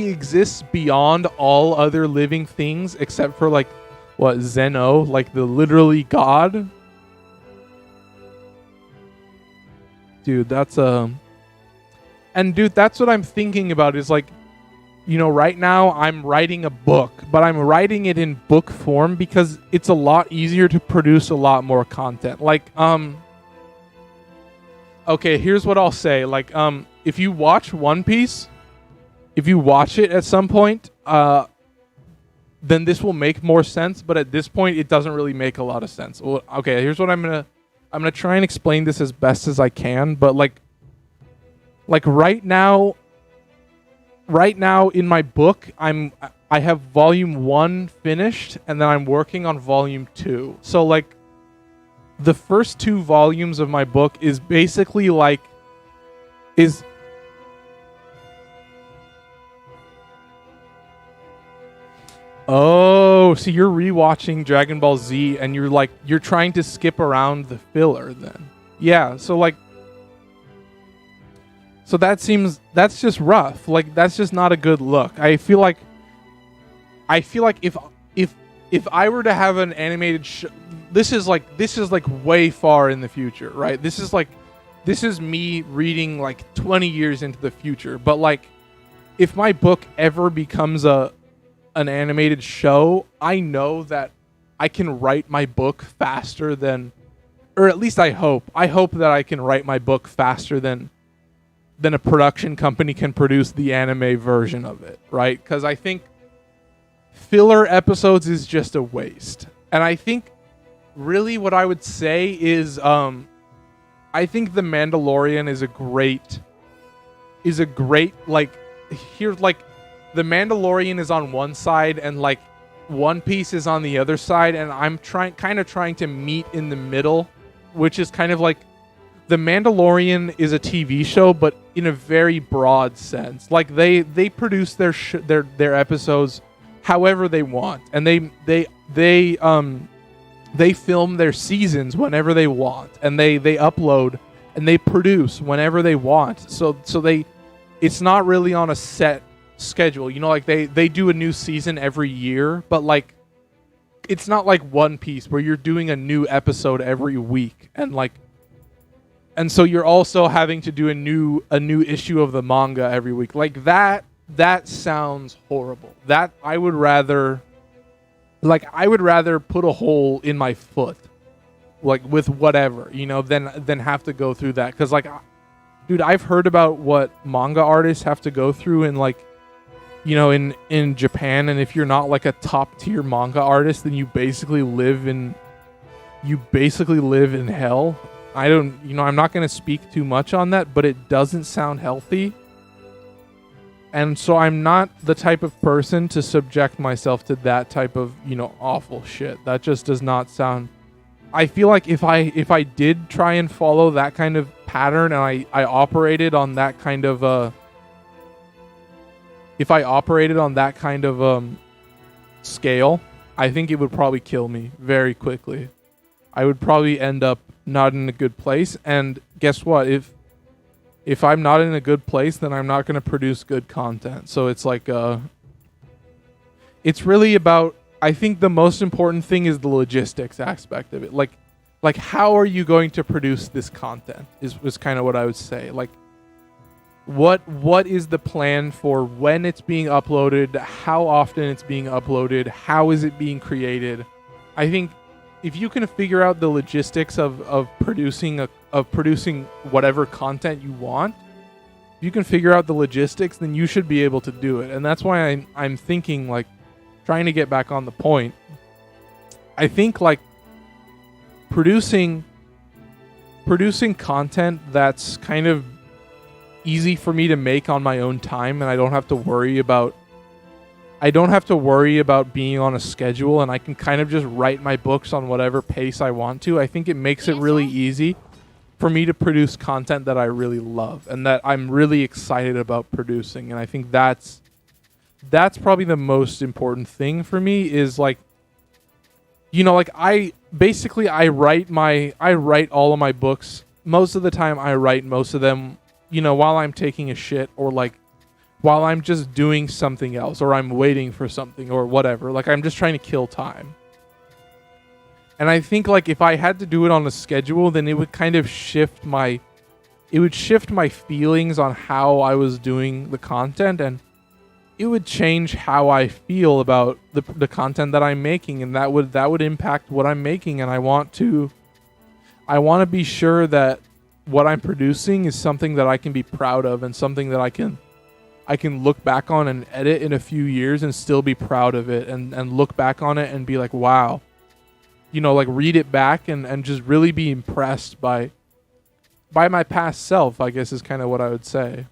exists beyond all other living things except for like what, Zeno, like the literally god. Dude, that's and dude, that's what I'm thinking about, is like, right now I'm writing a book, but I'm writing it in book form because it's a lot easier to produce a lot more content. Like, okay, here's what I'll say. Like, if you watch One Piece, if you watch it at some point, then this will make more sense, but at this point it doesn't really make a lot of sense. Well, okay, here's what I'm gonna try and explain this as best as I can, but like right now in my book, I have volume 1 finished, and then I'm working on volume 2. So like the first 2 volumes of my book is basically like Oh, so you're rewatching Dragon Ball Z, and you're trying to skip around the filler then. Yeah, so like, so that's just rough. Like, that's just not a good look. I feel like if I were to have an animated this is like way far in the future, right? This is me reading like 20 years into the future. But like, if my book ever becomes an animated show, I know that I can write my book faster than, or at least I hope that I can write my book faster than a production company can produce the anime version of it, right? Because I think filler episodes is just a waste. And I think really what I would say is I think The Mandalorian is a great like, here's like, The Mandalorian is on one side and like One Piece is on the other side, and I'm trying to meet in the middle, which is kind of like, The Mandalorian is a TV show, but in a very broad sense. Like they produce their episodes however they want, and they film their seasons whenever they want, and they upload and they produce whenever they want. So it's not really on a set schedule, like they do a new season every year, but like it's not like One Piece where you're doing a new episode every week, and so you're also having to do a new issue of the manga every week. Like that sounds horrible. That I would rather put a hole in my foot with whatever, than have to go through that. Because like, dude, I've heard about what manga artists have to go through in like, in Japan, and if you're not like a top tier manga artist, then you basically live in hell. I'm not going to speak too much on that, but it doesn't sound healthy. And so I'm not the type of person to subject myself to that type of, awful shit. That just does not sound. I feel like if I did try and follow that kind of pattern, and I operated on that kind of scale, I think it would probably kill me very quickly. I would probably end up not in a good place. And guess what? If I'm not in a good place, then I'm not going to produce good content. So it's like, it's really about, I think the most important thing is the logistics aspect of it. Like how are you going to produce this content is kind of what I would say. Like, what is the plan for when it's being uploaded, how often it's being uploaded, how is it being created? I think if you can figure out the logistics of producing whatever content you want, if you can figure out the logistics, then you should be able to do it. And that's why I'm thinking, like, trying to get back on the point. I think like producing content that's kind of easy for me to make on my own time, and I don't have to worry about being on a schedule, and I can kind of just write my books on whatever pace I want to. I think it makes it really easy for me to produce content that I really love and that I'm really excited about producing. And I think that's probably the most important thing for me is like, like I write all of my books. Most of the time I write most of them, while I'm taking a shit, or like while I'm just doing something else, or I'm waiting for something or whatever. Like, I'm just trying to kill time. And I think like if I had to do it on a schedule, then it would kind of shift my feelings on how I was doing the content, and it would change how I feel about the content that I'm making, and that would impact what I'm making. And I want to be sure that what I'm producing is something that I can be proud of, and something that I can look back on and edit in a few years and still be proud of it, and look back on it and be like, wow, like read it back and just really be impressed by my past self, I guess is kind of what I would say.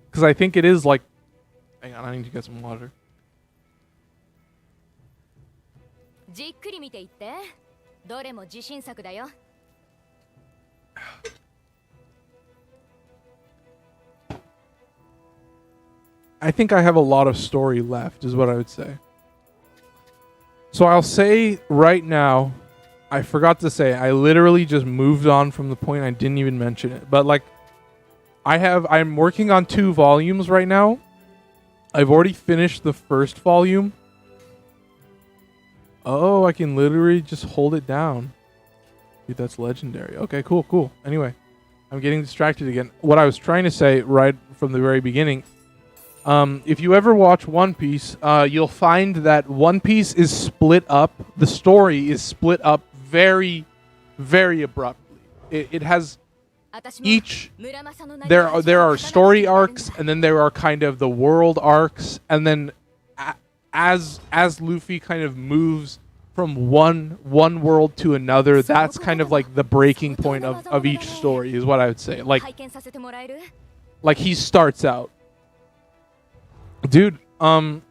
Because I think it is like, hang on, I need to get some water. I think I have a lot of story left, is what I would say. So I'll say right now, I forgot to say, I literally just moved on from the point. I didn't even mention it. But like, I'm working on 2 volumes right now. I've already finished the first volume. Oh, I can literally just hold it down. Dude, that's legendary. Okay, cool. Anyway, I'm getting distracted again. What I was trying to say right from the very beginning, if you ever watch One Piece, you'll find that One Piece is split up. The story is split up very, very abruptly. It has there are story arcs, and then there are kind of the world arcs, and then as Luffy kind of moves from one world to another, that's kind of like the breaking point of each story, is what I would say. Like he starts out, dude, how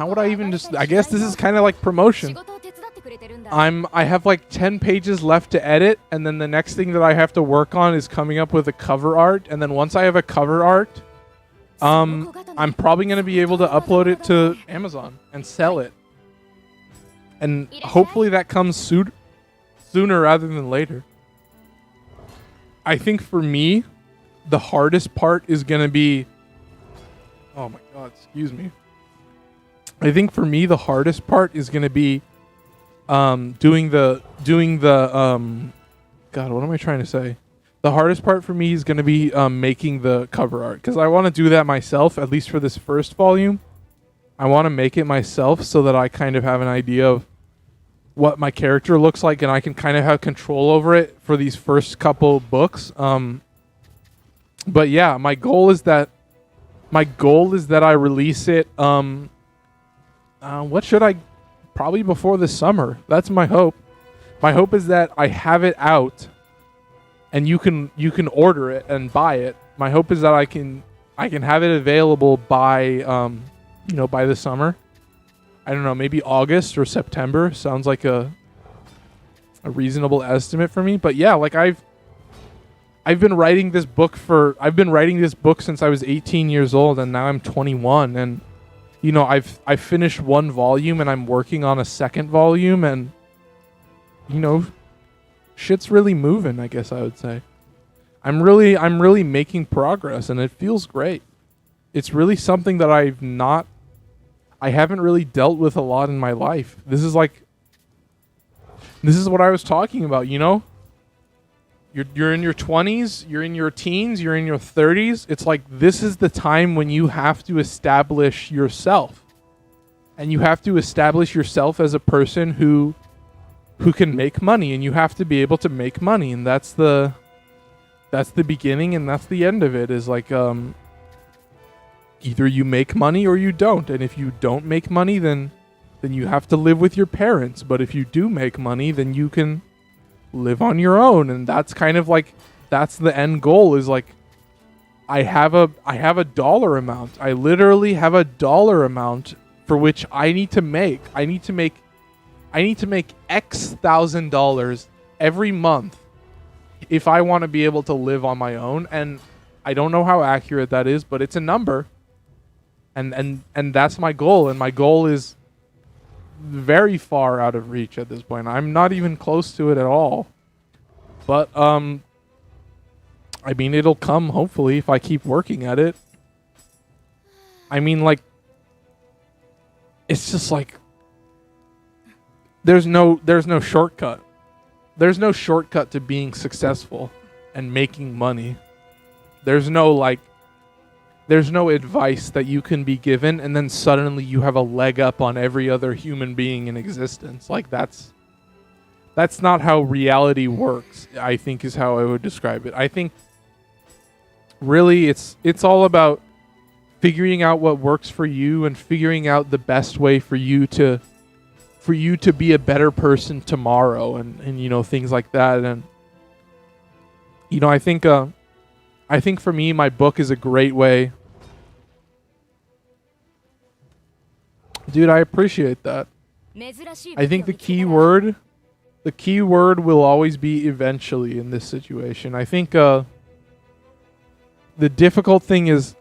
would I even just, I guess this is kind of like promotion. I have like 10 pages left to edit, and then the next thing that I have to work on is coming up with a cover art, and then once I have a cover art, I'm probably going to be able to upload it to Amazon and sell it. And hopefully that comes sooner rather than later. I think for me, the hardest part is going to be, oh my god, excuse me. I think for me the hardest part is going to be doing the god, what am I trying to say? The hardest part for me is going to be making the cover art, because I want to do that myself, at least for this first volume. I want to make it myself so that I kind of have an idea of what my character looks like, and I can kind of have control over it for these first couple books. But yeah, my goal is that I release it. What should I? Probably before the summer. That's my hope. My hope is that I have it out, and you can order it and buy it. My hope is that I can have it available by by the summer. I don't know, maybe August or September sounds like a reasonable estimate for me. But yeah, like I've been writing this book since I was 18 years old, and now I'm 21, and I've finished one volume and I'm working on a second volume, and shit's really moving, I guess I would say. I'm really making progress, and it feels great. It's really something that I haven't really dealt with a lot in my life. This is what I was talking about, You're in your 20s, you're in your teens, you're in your 30s. It's like this is the time when you have to establish yourself. And you have to establish yourself as a person who can make money, and you have to be able to make money, and that's the beginning and that's the end of it, is like either you make money or you don't. And if you don't make money, then you have to live with your parents. But if you do make money, then you can live on your own. And that's kind of like, that's the end goal, is like I have a dollar amount. I literally have a dollar amount for which I need to make X $1,000 every month if I want to be able to live on my own. And I don't know how accurate that is, but it's a number. And that's my goal, and my goal is very far out of reach at this point. I'm not even close to it at all. But I mean, it'll come hopefully if I keep working at it. I mean, like, it's just like there's no shortcut. There's no shortcut to being successful and making money. There's no advice that you can be given and then suddenly you have a leg up on every other human being in existence. Like that's not how reality works, I think, is how I would describe it. I think really it's all about figuring out what works for you and figuring out the best way for you to be a better person tomorrow, and things like that. And I think for me, my book is a great way. Dude, I appreciate that. I think the key word will always be eventually in this situation. I think the difficult thing is,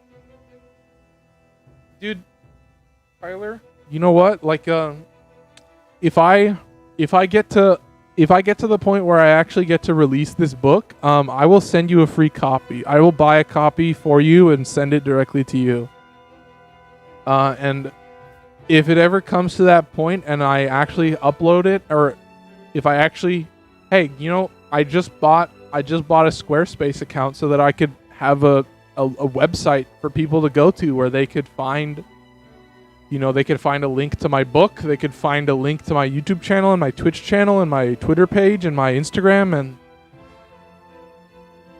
dude, Tyler, you know what? Like if I get to the point where I actually get to release this book, I will send you a free copy. I will buy a copy for you and send it directly to you. And if it ever comes to that point and I actually upload it, or if I actually, hey, I just bought a Squarespace account so that I could have a website for people to go to where they could find, they could find a link to my book. They could find a link to my YouTube channel and my Twitch channel and my Twitter page and my Instagram. And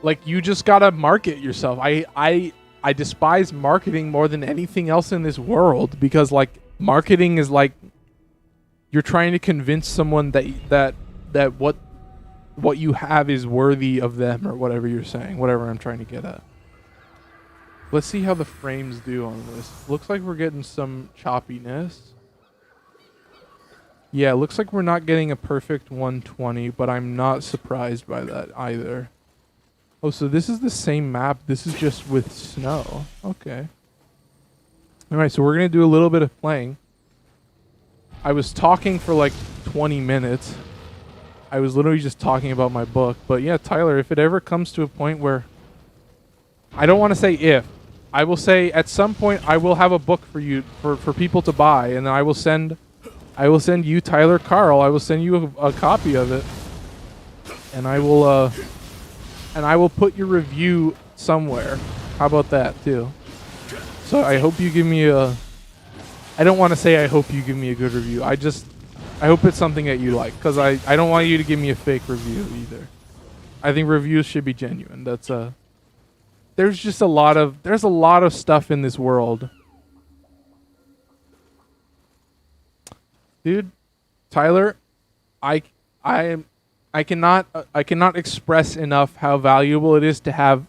like, you just gotta market yourself. I despise marketing more than anything else in this world, because like marketing is like you're trying to convince someone that what you have is worthy of them, or whatever you're saying, whatever I'm trying to get at. Let's see how the frames do on this. Looks like we're getting some choppiness. Yeah, it looks like we're not getting a perfect 120, but I'm not surprised by that either. Oh, so this is the same map. This is just with snow. Okay. Alright, so we're going to do a little bit of playing. I was talking for like 20 minutes. I was literally just talking about my book. But yeah, Tyler, if it ever comes to a point where... I don't want to say if. I will say at some point I will have a book for you, for people to buy. And then I will send you, Tyler Carl. I will send you a copy of it. And I will put your review somewhere. How about that too? So I hope you give me a... I don't want to say I hope you give me a good review. I just I hope it's something that you like, because I don't want you to give me a fake review either. I think reviews should be genuine. There's a lot of stuff in this world. Dude, Tyler, I cannot express enough how valuable it is to have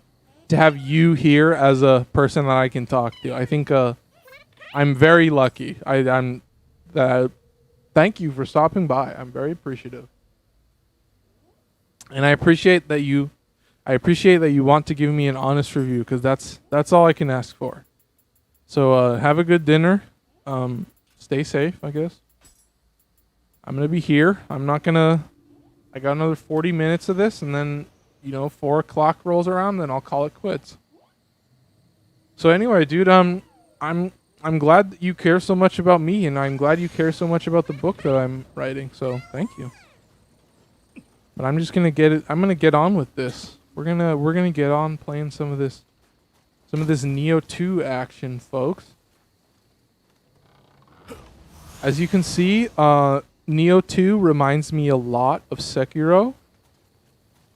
you here as a person that I can talk to. I think I'm very lucky. Thank you for stopping by. I'm very appreciative. And I appreciate that you want to give me an honest review, because that's all I can ask for. So have a good dinner. Stay safe, I guess. I'm going to be here. I got another 40 minutes of this, and then, 4 o'clock rolls around, then I'll call it quits. So anyway, dude, I'm glad that you care so much about me, and I'm glad you care so much about the book that I'm writing. So thank you. But I'm just gonna get on with this. We're gonna get on playing some of this Nioh 2 action, folks. As you can see, Nioh 2 reminds me a lot of Sekiro.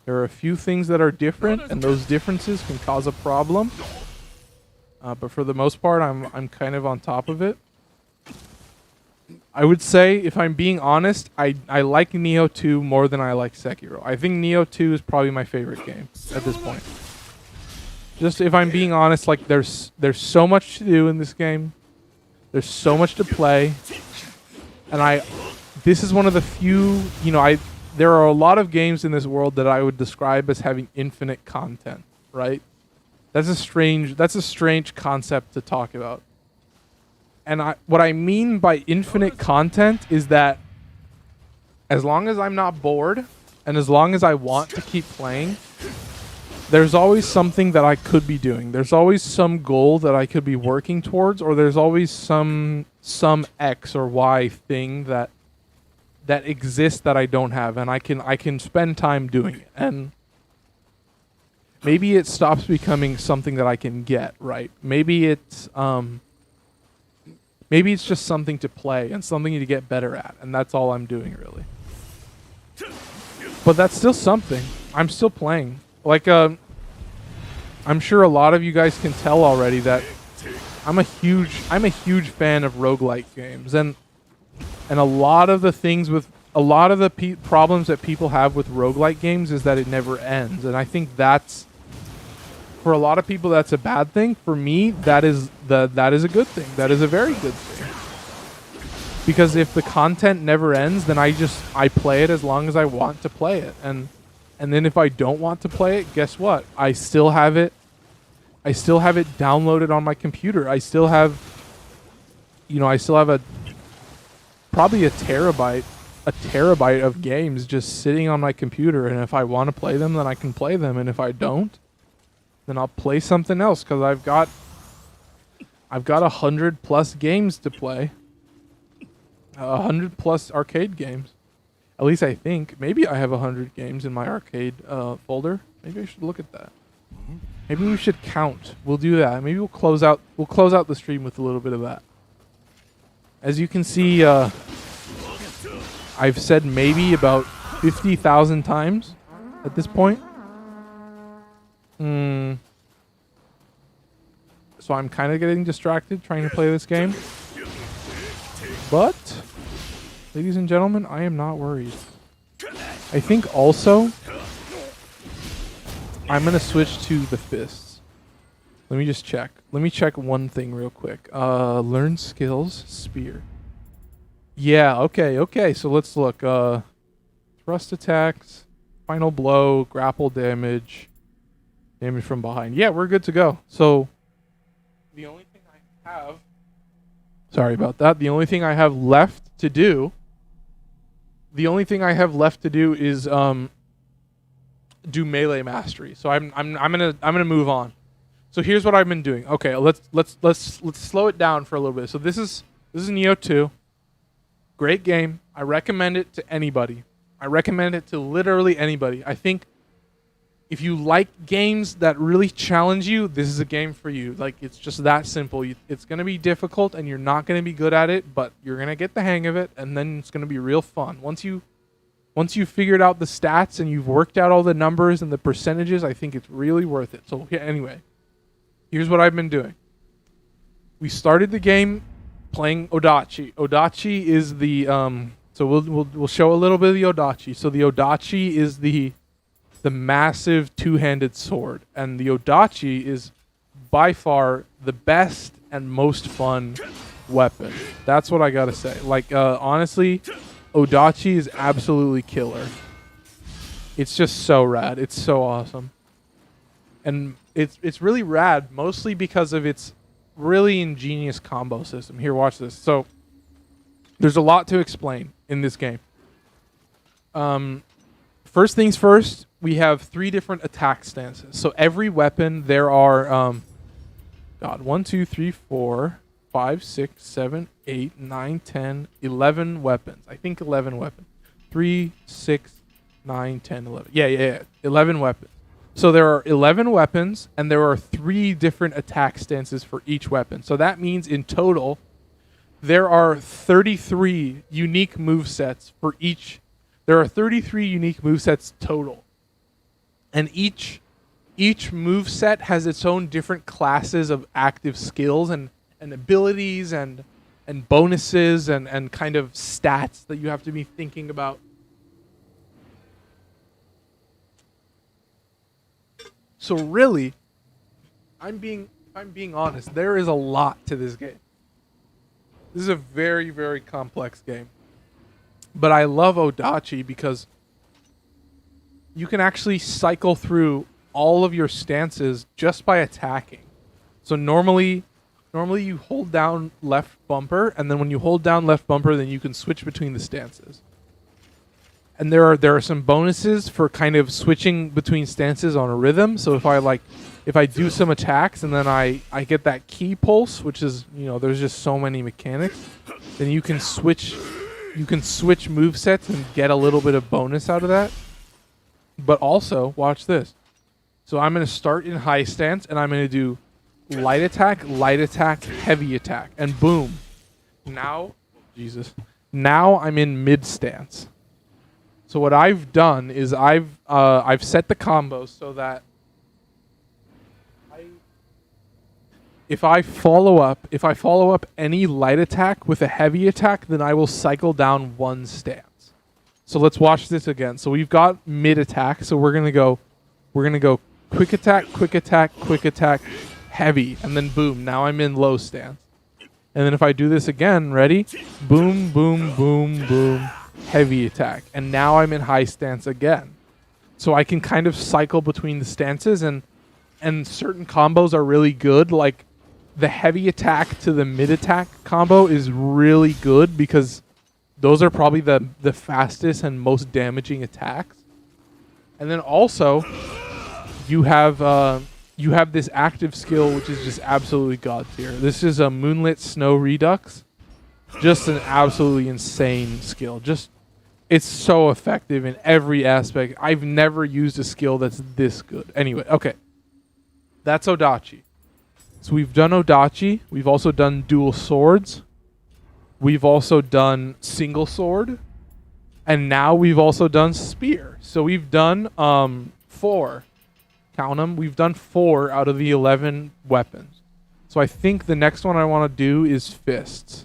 There are a few things that are different, and those differences can cause a problem. But for the most part, I'm kind of on top of it. I would say, if I'm being honest, I like Nioh 2 more than I like Sekiro. I think Nioh 2 is probably my favorite game at this point. Just if I'm being honest, like there's so much to do in this game. There's so much to play. And this is one of the few, there are a lot of games in this world that I would describe as having infinite content, right? That's a strange concept to talk about. And what I mean by infinite content is that as long as I'm not bored and as long as I want to keep playing, there's always something that I could be doing. There's always some goal that I could be working towards, or there's always some X or Y thing that exists that I don't have, and I can spend time doing it. And maybe it stops becoming something that I can get, right? Maybe it's just something to play and something to get better at, and that's all I'm doing, really. But that's still something. I'm still playing. Like, I'm sure a lot of you guys can tell already that I'm a huge fan of roguelike games, and a lot of the things with a lot of the problems that people have with roguelike games is that it never ends, and I think that's, for a lot of people, that's a bad thing. For me, that is a good thing. That is a very good thing. Because if the content never ends, then I play it as long as I want to play it. And then if I don't want to play it, guess what? I still have it downloaded on my computer. I still have probably a terabyte of games just sitting on my computer, and if I want to play them, then I can play them, and if I don't, then I'll play something else, because I've got 100+ games to play. 100+ arcade games. At least I think. Maybe I have 100 games in my arcade folder. Maybe I should look at that. Maybe we should count. We'll do that. Maybe we'll close out the stream with a little bit of that. As you can see, I've said maybe about 50,000 times at this point. So I'm kind of getting distracted trying to play this game. But, ladies and gentlemen, I am not worried. I think also I'm going to switch to the fists. Let me just check. Let me check one thing real quick. Learn skills, spear. Yeah, okay. So let's look. Thrust attacks, final blow, grapple damage, damage from behind. Yeah, we're good to go. So the only thing I have... Sorry about that. The only thing I have left to do... is do melee mastery. So I'm gonna move on. So here's what I've been doing. Okay, let's slow it down for a little bit. So this is Nioh 2. Great game. I recommend it to anybody. I recommend it to literally anybody. I think if you like games that really challenge you, this is a game for you. Like, it's just that simple. It's going to be difficult and you're not going to be good at it, but you're going to get the hang of it, and then it's going to be real fun. Once you figured out the stats and you've worked out all the numbers and the percentages, I think it's really worth it. So yeah, anyway, here's what I've been doing. We started the game playing Odachi. Odachi is the so we'll show a little bit of the Odachi. So the Odachi is the massive two-handed sword, and the Odachi is by far the best and most fun weapon. That's what I gotta say. Like, honestly, Odachi is absolutely killer. It's just so rad. It's so awesome, and it's really rad mostly because of its really ingenious combo system. Here, watch this. So there's a lot to explain in this game. First things first, we have 3 different attack stances. So every weapon, there are 1, 2, 3, 4, 5, 6, 7, 8, 9, 10, 11 weapons. I think 11 weapons. 3, 6, 9, 10, 11. Yeah. 11 weapons. So there are 11 weapons, and there are 3 different attack stances for each weapon. So that means in total, there are 33 unique movesets for each. There are 33 unique movesets total. And each moveset has its own different classes of active skills and abilities and bonuses and kind of stats that you have to be thinking about. So really, if I'm being honest, there is a lot to this game. This is a very, very complex game. But I love Odachi because you can actually cycle through all of your stances just by attacking. So normally you hold down left bumper, and then when you hold down left bumper, then you can switch between the stances. And there are some bonuses for kind of switching between stances on a rhythm. So if I do some attacks and then I get that key pulse, which is, there's just so many mechanics, then you can switch movesets and get a little bit of bonus out of that. But also, watch this. So I'm going to start in high stance, and I'm going to do light attack, heavy attack, and boom. Now I'm in mid stance. So what I've done is I've set the combos so that if I follow up any light attack with a heavy attack, then I will cycle down 1 stance. So let's watch this again. So we've got mid attack. So we're gonna go quick attack, heavy, and then boom. Now I'm in low stance. And then if I do this again, ready? Boom, boom, boom, boom. Heavy attack, and now I'm in high stance again. So I can kind of cycle between the stances, and certain combos are really good. Like the heavy attack to the mid attack combo is really good because those are probably the fastest and most damaging attacks. And then also you have this active skill which is just absolutely god tier. This is a Moonlit Snow Redux. Just an absolutely insane skill. It's so effective in every aspect. I've never used a skill that's this good. Anyway, okay. That's Odachi. So we've done Odachi. We've also done dual swords. We've also done single sword. And now we've also done spear. So we've done 4. Count them. We've done 4 out of the 11 weapons. So I think the next one I want to do is fists.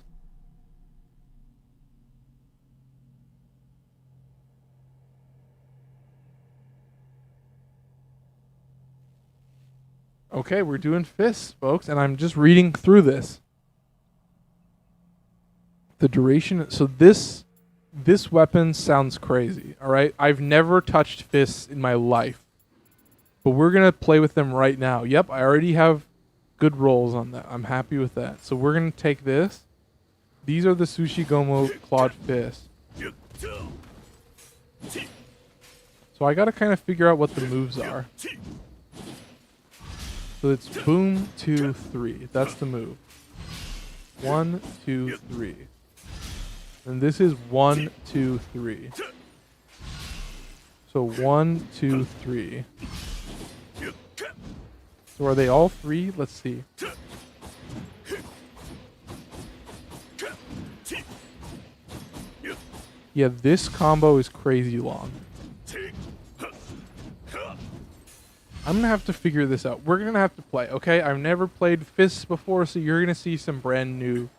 Okay, we're doing fists, folks, and I'm just reading through this. The duration. So this weapon sounds crazy. All right, I've never touched fists in my life, but we're gonna play with them right now. Yep, I already have good rolls on that. I'm happy with that. So we're gonna take this. These are the Sushigomo clawed fists. So I gotta kind of figure out what the moves are. So it's boom, 2, 3. That's the move. 1, 2, 3. And this is 1, 2, 3. So 1, 2, 3. So are they all 3? Let's see. Yeah, this combo is crazy long. I'm gonna have to figure this out. We're gonna have to play, okay? I've never played Fists before, so you're gonna see some brand new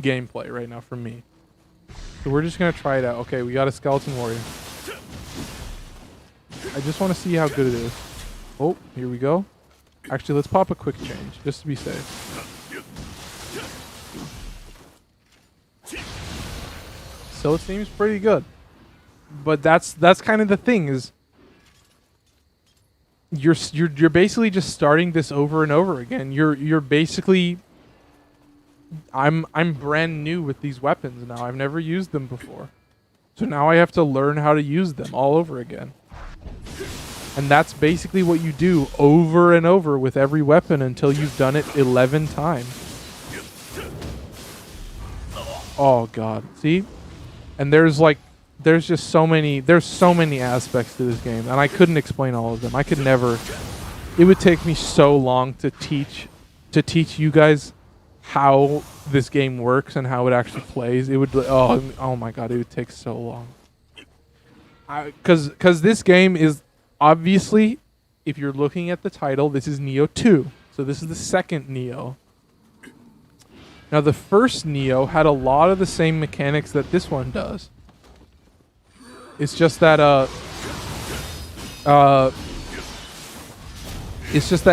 gameplay right now from me. So we're just gonna try it out. Okay, we got a Skeleton Warrior. I just want to see how good it is. Oh, here we go. Actually, let's pop a quick change, just to be safe. So it seems pretty good. But that's kind of the thing is you're basically just starting this over and over again. You're basically I'm brand new with these weapons now. I've never used them before. So now I have to learn how to use them all over again. And that's basically what you do over and over with every weapon until you've done it 11 times. Oh god. See? And there's so many aspects to this game, and I couldn't explain all of them. I could never. It would take me so long to teach you guys how this game works and how it actually plays. It would oh my god, it would take so long. Cuz this game is obviously, if you're looking at the title, this is Nioh 2. So this is the second Nioh. Now, the first Nioh had a lot of the same mechanics that this one does. It's just that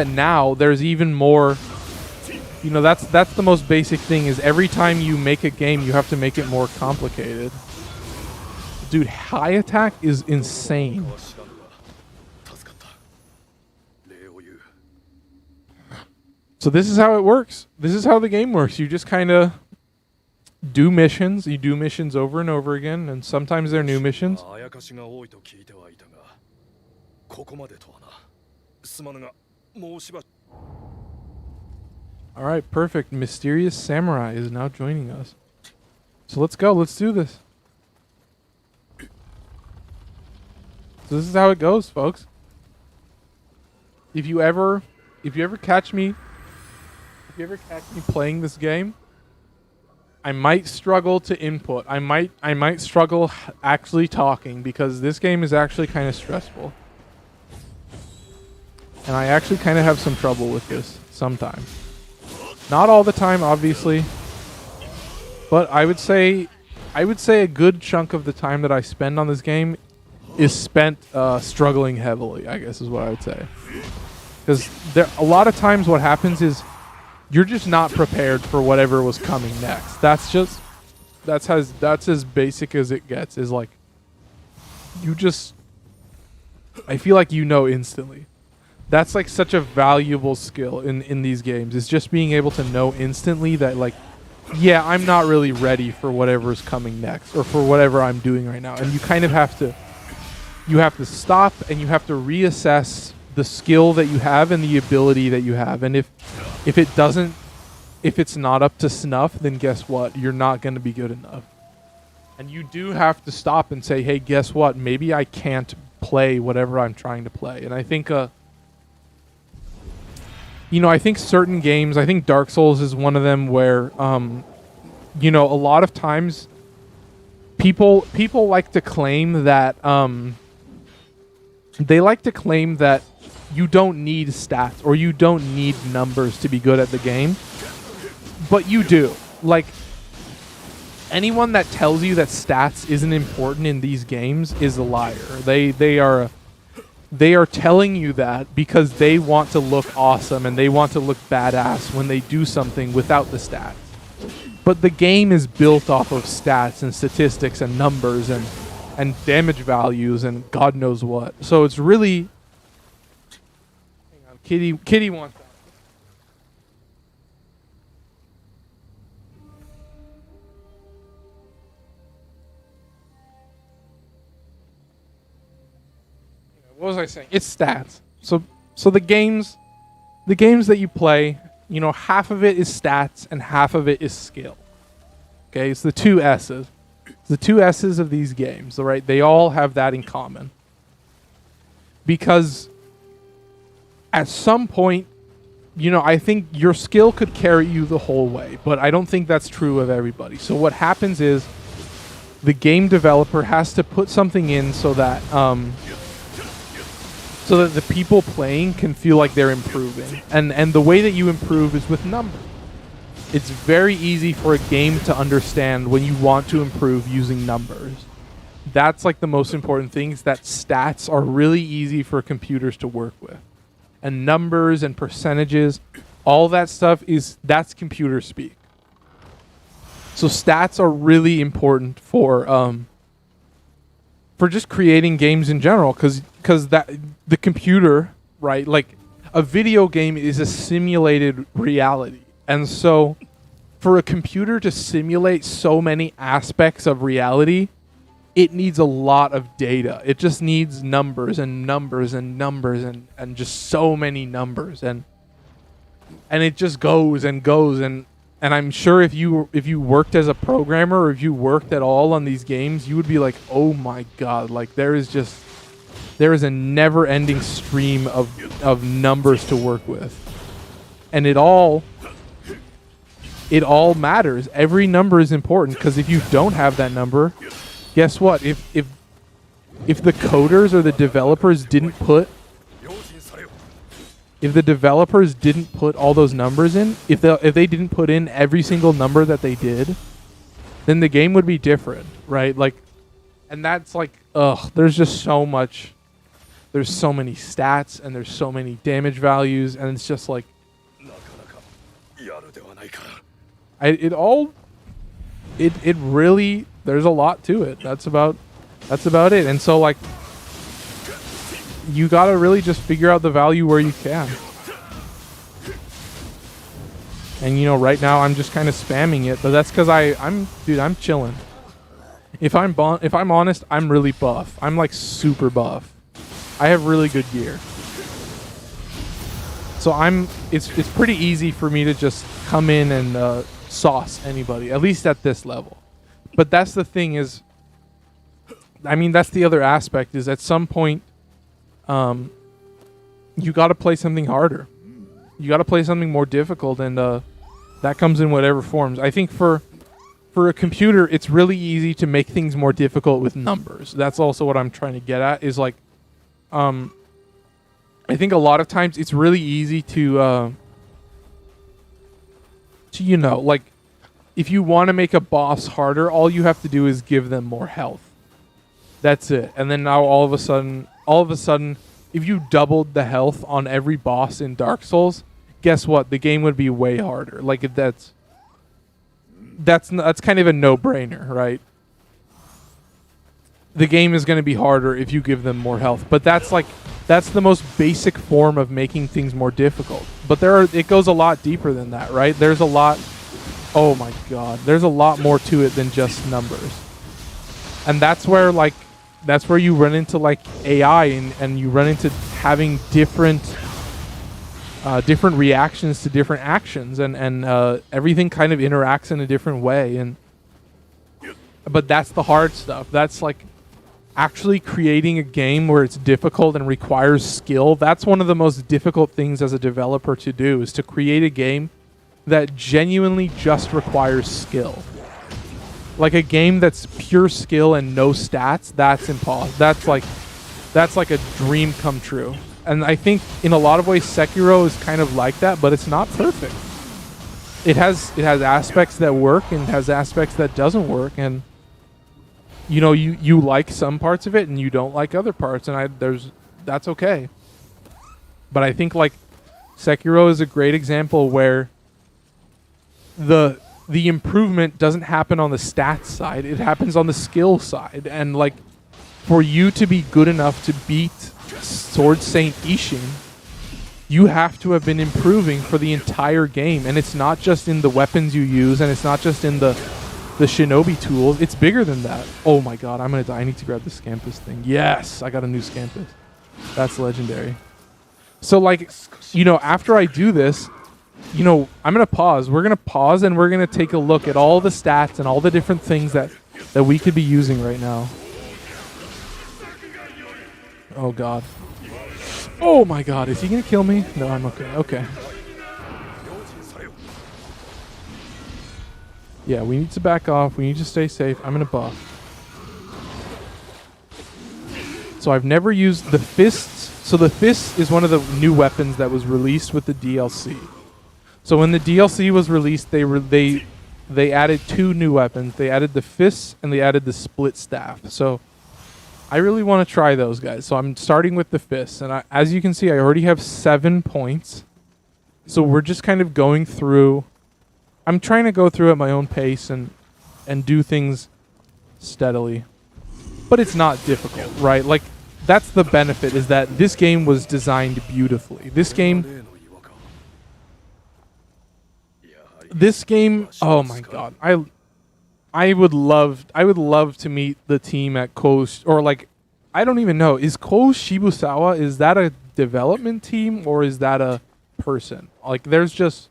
now there's even more. You know, that's the most basic thing. Is every time you make a game, you have to make it more complicated. Dude, high attack is insane. So this is how it works. This is how the game works. You just kind of do missions. You do missions over and over again, and sometimes they're new missions. Alright, perfect. Mysterious Samurai is now joining us. So let's go. Let's do this. So this is how it goes, folks. If you ever catch me playing this game, I might struggle to input. I might struggle actually talking because this game is actually kind of stressful. And I actually kind of have some trouble with this sometimes. Not all the time, obviously. But I would say a good chunk of the time that I spend on this game is spent struggling heavily, I guess is what I would say. Because a lot of times what happens is you're just not prepared for whatever was coming next. That's as basic as it gets. Is like I feel like you know instantly. That's like such a valuable skill in these games. Is just being able to know instantly that like, yeah, I'm not really ready for whatever's coming next or for whatever I'm doing right now. And you kind of have to stop and you have to reassess the skill that you have and the ability that you have. And if it's not up to snuff, then guess what? You're not going to be good enough. And you do have to stop and say, hey, guess what? Maybe I can't play whatever I'm trying to play. And I think, I think certain games, I think Dark Souls is one of them where, a lot of times people like to claim that, you don't need stats or you don't need numbers to be good at the game. But you do. Like, anyone that tells you that stats isn't important in these games is a liar. They are telling you that because they want to look awesome and they want to look badass when they do something without the stats. But the game is built off of stats and statistics and numbers and damage values and God knows what. So it's really... Hang on, Kitty wants that. What was I saying? It's stats. So the games that you play, half of it is stats and half of it is skill. Okay, it's the two S's. It's the two S's of these games, right? They all have that in common. Because at some point, you know, I think your skill could carry you the whole way, but I don't think that's true of everybody. So what happens is the game developer has to put something in so that the people playing can feel like they're improving. And the way that you improve is with numbers. It's very easy for a game to understand when you want to improve using numbers. That's like the most important thing, is that stats are really easy for computers to work with. And numbers and percentages, all that stuff that's computer speak. So stats are really important for just creating games in general, because that the computer, right, like a video game is a simulated reality. And so for a computer to simulate so many aspects of reality, it needs a lot of data. It just needs numbers and numbers and numbers and just so many numbers. And it just goes and goes. And I'm sure if you worked as a programmer, or if you worked at all on these games, you would be like, oh my God, like there is a never-ending stream of numbers to work with. And it all matters. Every number is important, because if you don't have that number, guess what? If the coders or the developers didn't put all those numbers in, if they didn't put in every single number that they did, then the game would be different, right? Like, and that's like, there's just so much. There's so many stats and there's so many damage values, and it's just like, it really, there's a lot to it. That's about it. And so like, you gotta really just figure out the value where you can. And you know, right now I'm just kind of spamming it, but that's because I'm chilling. If I'm honest, I'm really buff. I'm like super buff. I have really good gear. So it's pretty easy for me to just come in and sauce anybody, at least at this level. But that's the thing is, I mean, that's the other aspect, is at some point, you got to play something harder. You got to play something more difficult, and that comes in whatever forms. I think for a computer, it's really easy to make things more difficult with numbers. That's also what I'm trying to get at, is like, I think a lot of times it's really easy to you know, like, if you want to make a boss harder, all you have to do is give them more health. That's it. And then now all of a sudden, if you doubled the health on every boss in Dark Souls, guess what? The game would be way harder. Like, that's kind of a no-brainer, right? The game is going to be harder if you give them more health. But that's the most basic form of making things more difficult. But it goes a lot deeper than that, right? There's a lot. Oh my God, there's a lot more to it than just numbers. And that's where you run into like AI and you run into having different reactions to different actions, and everything kind of interacts in a different way. But that's the hard stuff. That's like actually creating a game where it's difficult and requires skill. That's one of the most difficult things as a developer to do, is to create a game that genuinely just requires skill. Like a game that's pure skill and no stats, that's impossible. That's like a dream come true. And I think in a lot of ways Sekiro is kind of like that, but it's not perfect. It has aspects that work and has aspects that doesn't work, and you know, you like some parts of it and you don't like other parts, and that's okay. But I think like Sekiro is a great example where the improvement doesn't happen on the stats side, it happens on the skill side. And like, for you to be good enough to beat Sword Saint Ishin, you have to have been improving for the entire game. And it's not just in the weapons you use, and it's not just in the shinobi tools, it's bigger than that. Oh my God, I'm gonna die. I need to grab the Scampus thing. Yes, I got a new Scampus. That's legendary. So like, you know, after I do this, you know, I'm going to pause. We're going to pause and we're going to take a look at all the stats and all the different things that we could be using right now. Oh God. Oh my god, is he gonna kill me? No, I'm okay. Okay. Yeah, we need to back off. We need to stay safe. I'm gonna buff. So I've never used the fists. So the fist is one of the new weapons that was released with the DLC. So when the DLC was released, they added 2 new weapons. They added the fists and they added the split staff. So I really want to try those guys. So I'm starting with the fists, and as you can see, I already have 7 points. So we're just kind of going through. I'm trying to go through at my own pace and do things steadily. But it's not difficult, right? Like, that's the benefit, is that this game was designed beautifully. This game, oh my god. I would love to meet the team at Kosh, or like, I don't even know. Is Kosh Shibusawa, is that a development team or is that a person? Like, there's just,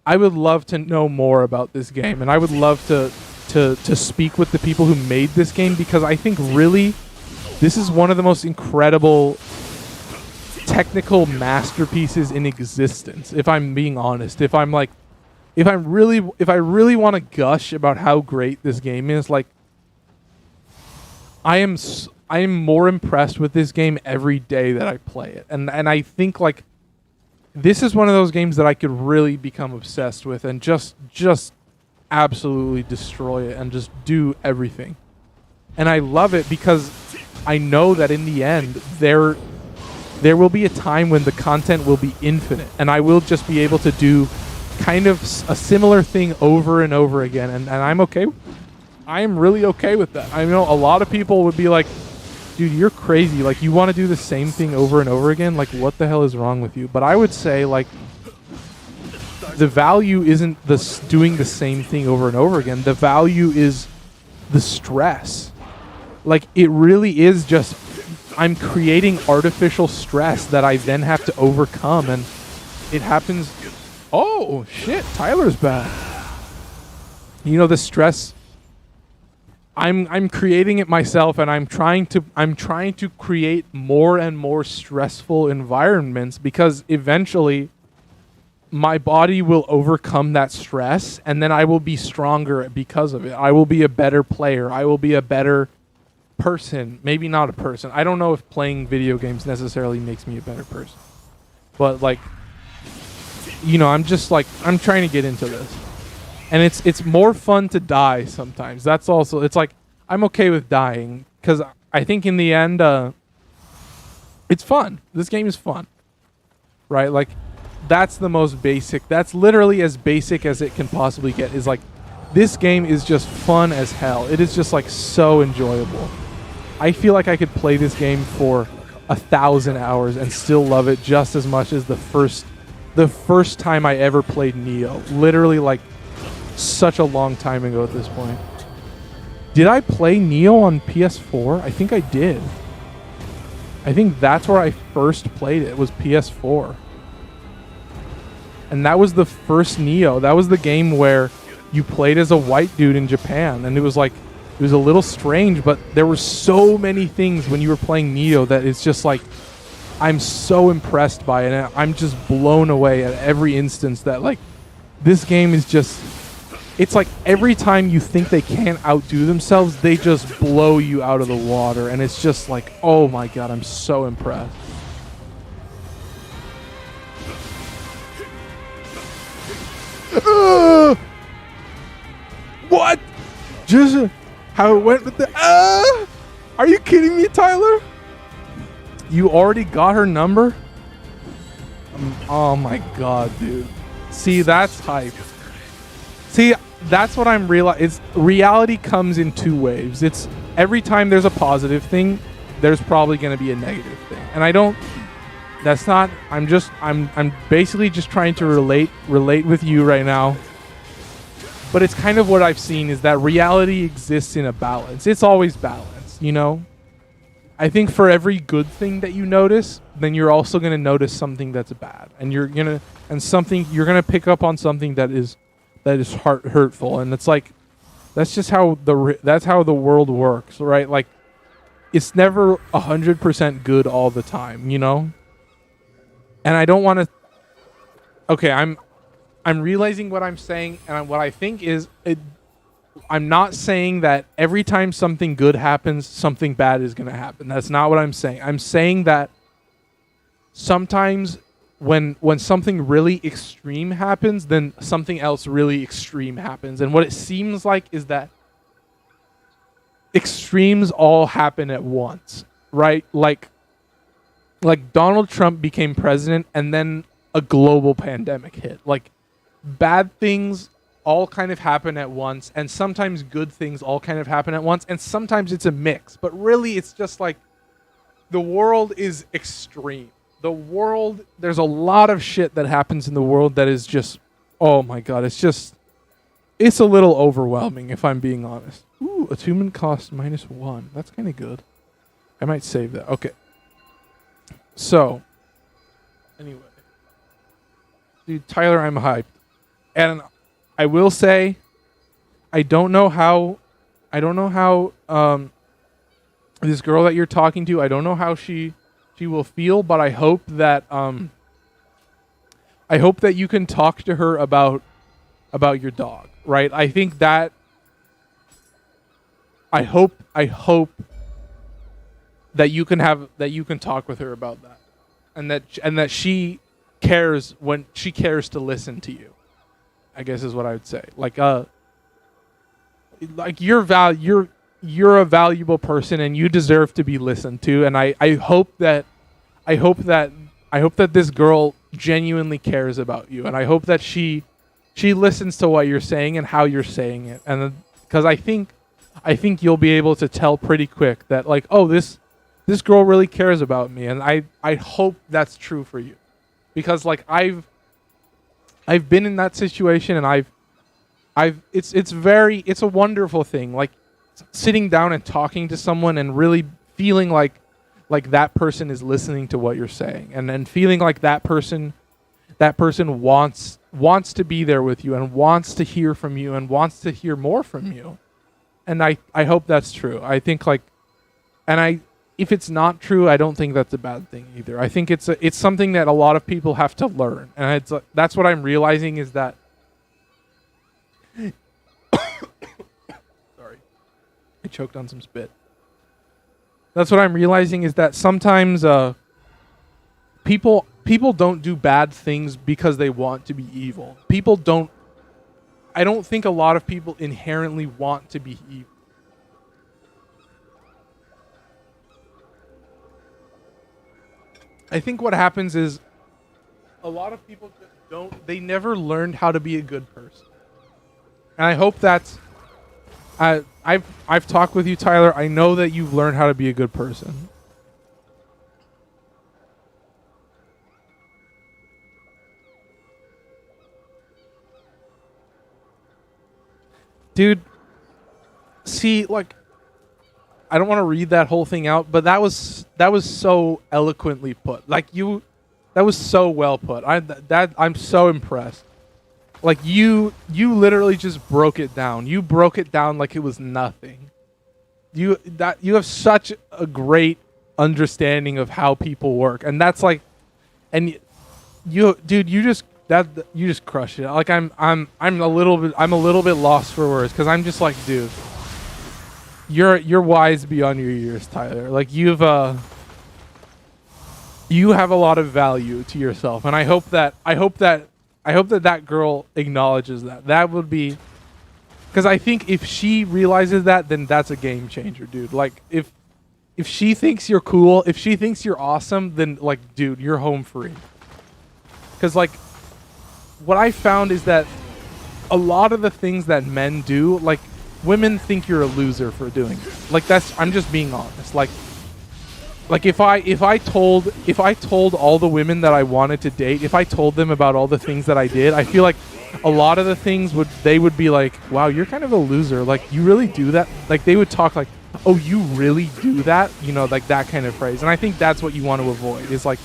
I would love to know more about this game, and I would love to speak with the people who made this game, because I think really this is one of the most incredible technical masterpieces in existence, if I'm being honest. If I really want to gush about how great this game is, like, I am more impressed with this game every day that I play it. And I think, like, this is one of those games that I could really become obsessed with and just absolutely destroy it and just do everything. And I love it because I know that in the end there will be a time when the content will be infinite, and I will just be able to do kind of a similar thing over and over again, and I'm okay. I am really okay with that. I know a lot of people would be like, dude, you're crazy. Like, you want to do the same thing over and over again? Like, what the hell is wrong with you? But I would say, like, the value isn't doing the same thing over and over again. The value is the stress. Like, it really is just, I'm creating artificial stress that I then have to overcome, and it happens. Oh shit, Tyler's back. You know, the stress, I'm creating it myself, and I'm trying to create more and more stressful environments, because eventually my body will overcome that stress, and then I will be stronger because of it. I will be a better player. I will be a better person. Maybe not a person. I don't know if playing video games necessarily makes me a better person. But, like, you know, I'm trying to get into this. And it's more fun to die sometimes. That's also, it's like, I'm okay with dying, because I think in the end, it's fun. This game is fun. Right? Like, that's the most basic. That's literally as basic as it can possibly get, is like, this game is just fun as hell. It is just, like, so enjoyable. I feel like I could play this game for 1,000 hours and still love it just as much as the first time I ever played Nioh. Literally, like, such a long time ago at this point. Did I play Nioh on PS4? I think I did. I think that's where I first played it, was PS4. And that was the first Nioh. That was the game where you played as a white dude in Japan, and it was like, it was a little strange, but there were so many things when you were playing Nioh that it's just like, I'm so impressed by it, and I'm just blown away at every instance that, like, this game is just, it's like every time you think they can't outdo themselves, they just blow you out of the water, and it's just like, oh my god, I'm so impressed. What? Just how it went with the Are you kidding me, Tyler? You already got her number? Oh my god, dude. See, that's hype. See, that's what I'm realizing. It's reality comes in 2 waves. It's every time there's a positive thing, there's probably going to be a negative thing. And I don't, that's not, I'm basically just trying to relate with you right now. But it's kind of what I've seen, is that reality exists in a balance. It's always balanced, you know? I think for every good thing that you notice, then you're also going to notice something that's bad. And you're going to pick up on something that is hurtful. And it's like, that's just how the world works, right? Like, it's never 100% good all the time, you know? And I don't want to. Okay, I'm realizing what I'm saying, and what I think is I'm not saying that every time something good happens, something bad is going to happen. That's not what I'm saying. I'm saying that sometimes when something really extreme happens, then something else really extreme happens. And what it seems like is that extremes all happen at once, right? Like Donald Trump became president and then a global pandemic hit. Like, bad things all kind of happen at once, and sometimes good things all kind of happen at once, and sometimes it's a mix. But really, it's just like the world is extreme. The world, there's a lot of shit that happens in the world that is just, oh my god, it's a little overwhelming, if I'm being honest. Ooh, attunement cost -1. That's kind of good. I might save that. Okay. So, anyway. Dude, Tyler, I'm hyped. And I will say, I don't know how this girl that you're talking to, I don't know how she will feel, but I hope that you can talk to her about your dog, right? I think that I hope that you can talk with her about that, and that she cares when she cares to listen to you, I guess is what I would say. Like you're a valuable person and you deserve to be listened to, and I hope that this girl genuinely cares about you, and I hope that she listens to what you're saying and how you're saying it, and because I think you'll be able to tell pretty quick that, like, oh, this girl really cares about me, and I hope that's true for you, because like I've been in that situation, and it's a wonderful thing, like sitting down and talking to someone and really feeling like that person is listening to what you're saying, and then feeling like that person wants to be there with you and wants to hear from you and wants to hear more from you. And I hope that's true. I think if it's not true, I don't think that's a bad thing either. I think it's something that a lot of people have to learn, and that's what I'm realizing is that. Sorry, I choked on some spit. That's what I'm realizing is that sometimes people don't do bad things because they want to be evil. I don't think a lot of people inherently want to be evil. I think what happens is a lot of people just they never learned how to be a good person. And I hope that's, I've talked with you, Tyler. I know that you've learned how to be a good person. Dude, see, like, I don't want to read that whole thing out, but that was so eloquently put. Like, that was so well put. I'm so impressed. Like, you literally just broke it down. You broke it down like it was nothing. You have such a great understanding of how people work, and that's like, and you just crushed it. Like, I'm a little bit lost for words, because I'm just like, dude, you're wise beyond your years, Tyler. Like, you have a lot of value to yourself, and I hope that girl acknowledges that. That would be, because I think if she realizes that, then that's a game changer, dude. Like, if she thinks you're cool, if she thinks you're awesome, then, like, dude, you're home free. Because, like, what I found is that a lot of the things that men do, like, women think you're a loser for doing it. Like, I'm just being honest. Like if I told all the women that I wanted to date, if I told them about all the things that I did, I feel like a lot of the things they would be like, wow, you're kind of a loser. Like, you really do that? Like, they would talk like, oh, you really do that? You know, like that kind of phrase. And I think that's what you want to avoid, is like,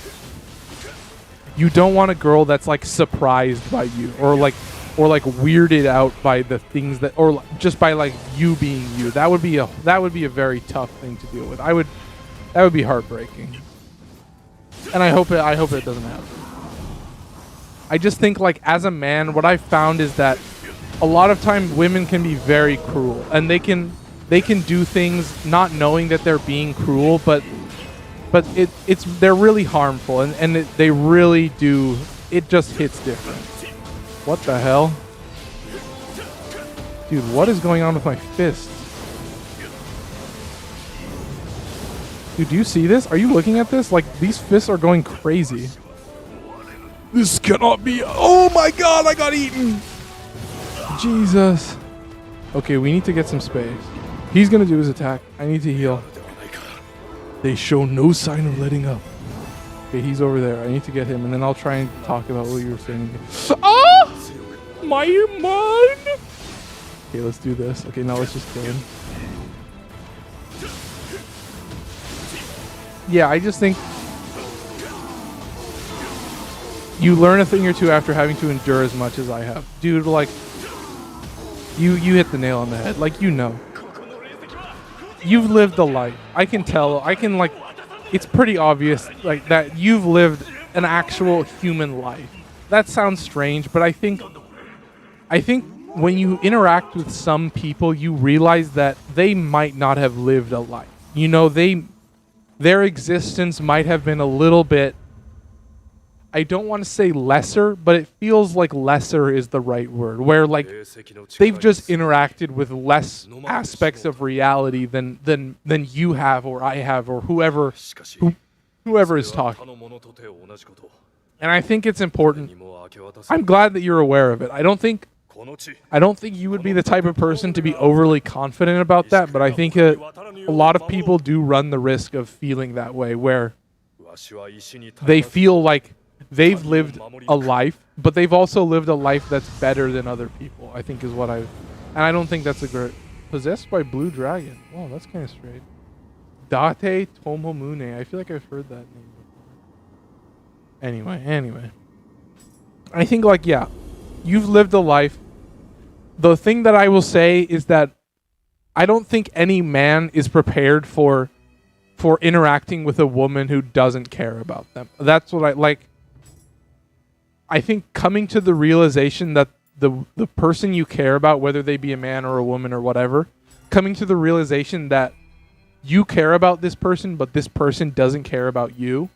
you don't want a girl that's like surprised by you, or like or like weirded out by the things that, or just by like you being you. That would be a very tough thing to deal with. That would be heartbreaking. And I hope it doesn't happen. I just think, like, as a man, what I've found is that a lot of times women can be very cruel, and they can do things not knowing that they're being cruel, but they're really harmful, and they really do. It just hits different. What the hell? Dude, what is going on with my fists? Dude, do you see this? Are you looking at this? Like, these fists are going crazy. This cannot be. Oh my god, I got eaten. Jesus. Okay, we need to get some space. He's gonna do his attack. I need to heal. They show no sign of letting up. Okay, he's over there. I need to get him, and then I'll try and talk about what you were saying. Ah! My mind! Okay, let's do this. Okay, now let's just kill him. Yeah, I just think you learn a thing or two after having to endure as much as I have. Dude, like, you hit the nail on the head. Like, you know. You've lived a life. I can tell. It's pretty obvious, like, that you've lived an actual human life. That sounds strange, but I think when you interact with some people, you realize that they might not have lived a life. You know, their existence might have been a little bit, I don't want to say lesser, but it feels like lesser is the right word, where, like, they've just interacted with less aspects of reality than you have, or I have, or whoever is talking. And I think it's important. I'm glad that you're aware of it. I don't think you would be the type of person to be overly confident about that, but I think a lot of people do run the risk of feeling that way, where they feel like they've lived a life, but they've also lived a life that's better than other people, I think is what and I don't think that's a great... Possessed by Blue Dragon. Wow, that's kind of straight. Date Tomomune. I feel like I've heard that name before. Anyway. I think, like, yeah, you've lived a life. The thing that I will say is that I don't think any man is prepared for interacting with a woman who doesn't care about them. That's what I like. I think coming to the realization that the person you care about, whether they be a man or a woman or whatever, coming to the realization that you care about this person, but this person doesn't care about you,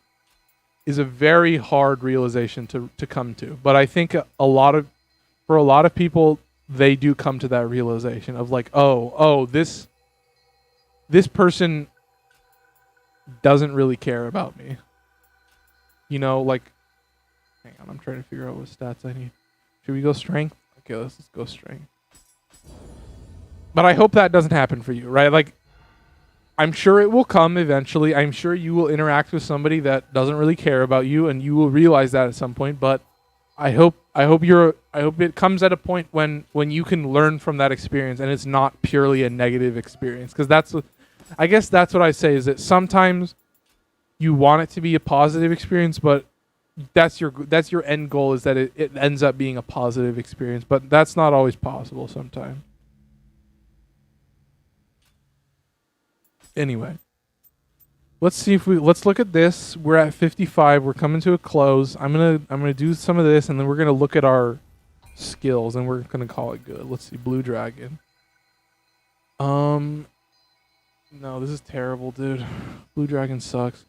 is a very hard realization to come to. But I think for a lot of people, they do come to that realization of, like, oh, this person doesn't really care about me. You know, like, hang on, I'm trying to figure out what stats I need. Should we go strength? Okay, let's just go strength. But I hope that doesn't happen for you, right? Like, I'm sure it will come eventually. I'm sure you will interact with somebody that doesn't really care about you, and you will realize that at some point. But I hope it comes at a point when you can learn from that experience, and it's not purely a negative experience. Because I guess that's what I say, is that sometimes you want it to be a positive experience, but that's your end goal, is that it ends up being a positive experience. But that's not always possible sometimes. Anyway, let's look at this. We're at 55. We're coming to a close. I'm gonna do some of this, and then we're gonna look at our skills, and we're gonna call it good. Let's see, Blue Dragon. No, this is terrible, dude. Blue Dragon sucks.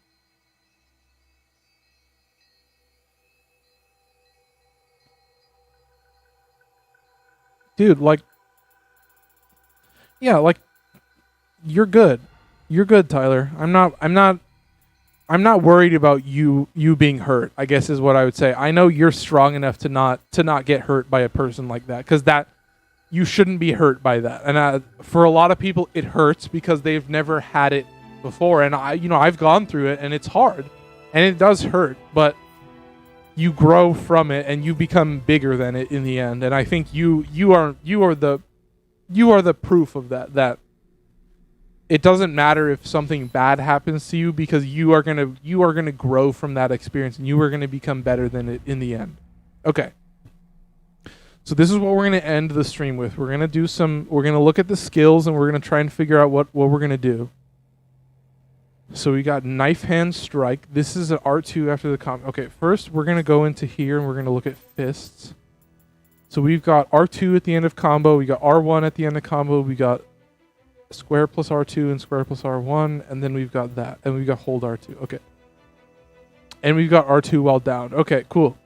Dude, like, yeah, like, you're good. You're good, Tyler. I'm not worried about you being hurt, I guess is what I would say. I know you're strong enough to not get hurt by a person like that, because that you shouldn't be hurt by that. And for a lot of people, it hurts because they've never had it before. And I've gone through it, and it's hard, and it does hurt, but you grow from it and you become bigger than it in the end. And I think you are the proof of that. That it doesn't matter if something bad happens to you, because you are gonna grow from that experience, and you are gonna become better than it in the end. Okay. So this is what we're going to end the stream with. We're going to look at the skills and we're going to try and figure out what we're going to do. So we got Knife Hand Strike. This is an R2 after the combo. Okay, first we're going to go into here and we're going to look at fists. So we've got R2 at the end of combo. We got R1 at the end of combo. We got square plus R2 and square plus R1. And then we've got that. And we've got hold R2. Okay. And we've got R2 while down. Okay, cool.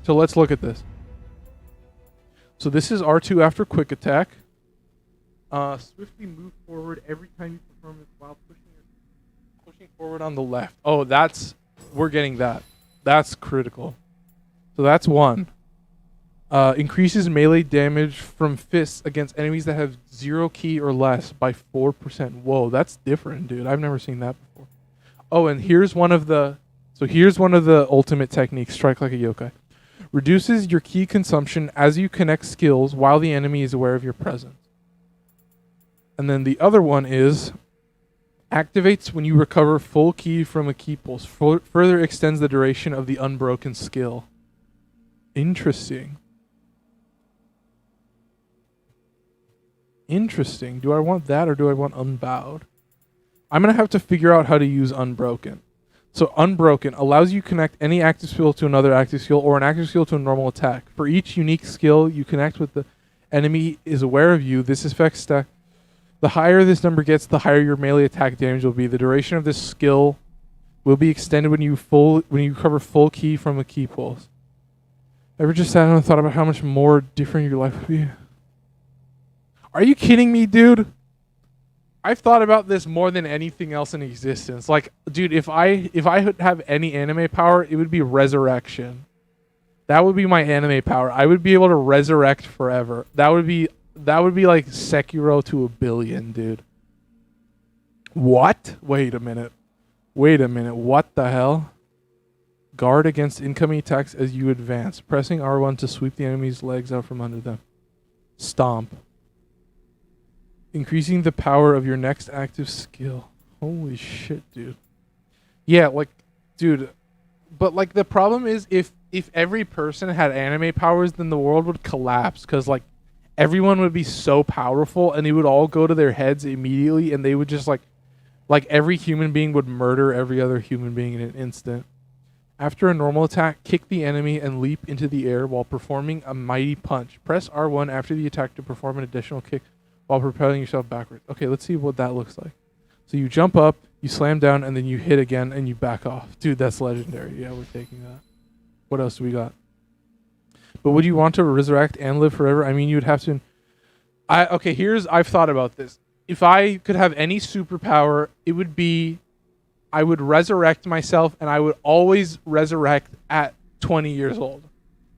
So let's look at this. So this is R2 after quick attack. Swiftly move forward every time you perform it while pushing forward on the left. Oh, we're getting that. That's critical. So that's one. Increases melee damage from fists against enemies that have 0 ki or less by 4%. Whoa, that's different, dude. I've never seen that before. Oh, and here's one of the ultimate techniques, strike like a yokai. Reduces your ki consumption as you connect skills while the enemy is aware of your presence. And then the other one is activates when you recover full ki from a ki pulse. Further extends the duration of the unbroken skill. Interesting. Do I want that or do I want unbowed? I'm going to have to figure out how to use unbroken. So unbroken allows you to connect any active skill to another active skill or an active skill to a normal attack. For each unique skill you connect with the enemy is aware of you, this effect stack. The higher this number gets, the higher your melee attack damage will be. The duration of this skill will be extended when you recover full ki from a ki pulse. Ever just sat down and thought about how much more different your life would be? Are you kidding me, dude? I've thought about this more than anything else in existence. Like, dude, if I would have any anime power, it would be resurrection. That would be my anime power. I would be able to resurrect forever. That would be like Sekiro to a billion, dude. What? Wait a minute. What the hell? Guard against incoming attacks as you advance. Pressing R1 to sweep the enemy's legs out from under them. Stomp. Increasing the power of your next active skill. Holy shit, dude. Yeah, like, dude. But, like, the problem is if every person had anime powers, then the world would collapse. Because, like, everyone would be so powerful and it would all go to their heads immediately. And they would just, like every human being would murder every other human being in an instant. After a normal attack, kick the enemy and leap into the air while performing a mighty punch. Press R1 after the attack to perform an additional kick while propelling yourself backward. Okay, let's see what that looks like. So you jump up, you slam down, and then you hit again, and you back off. Dude, that's legendary. Yeah, we're taking that. What else do we got? But would you want to resurrect and live forever? I mean, you would have to... I've thought about this. If I could have any superpower, it would be... I would resurrect myself, and I would always resurrect at 20 years old.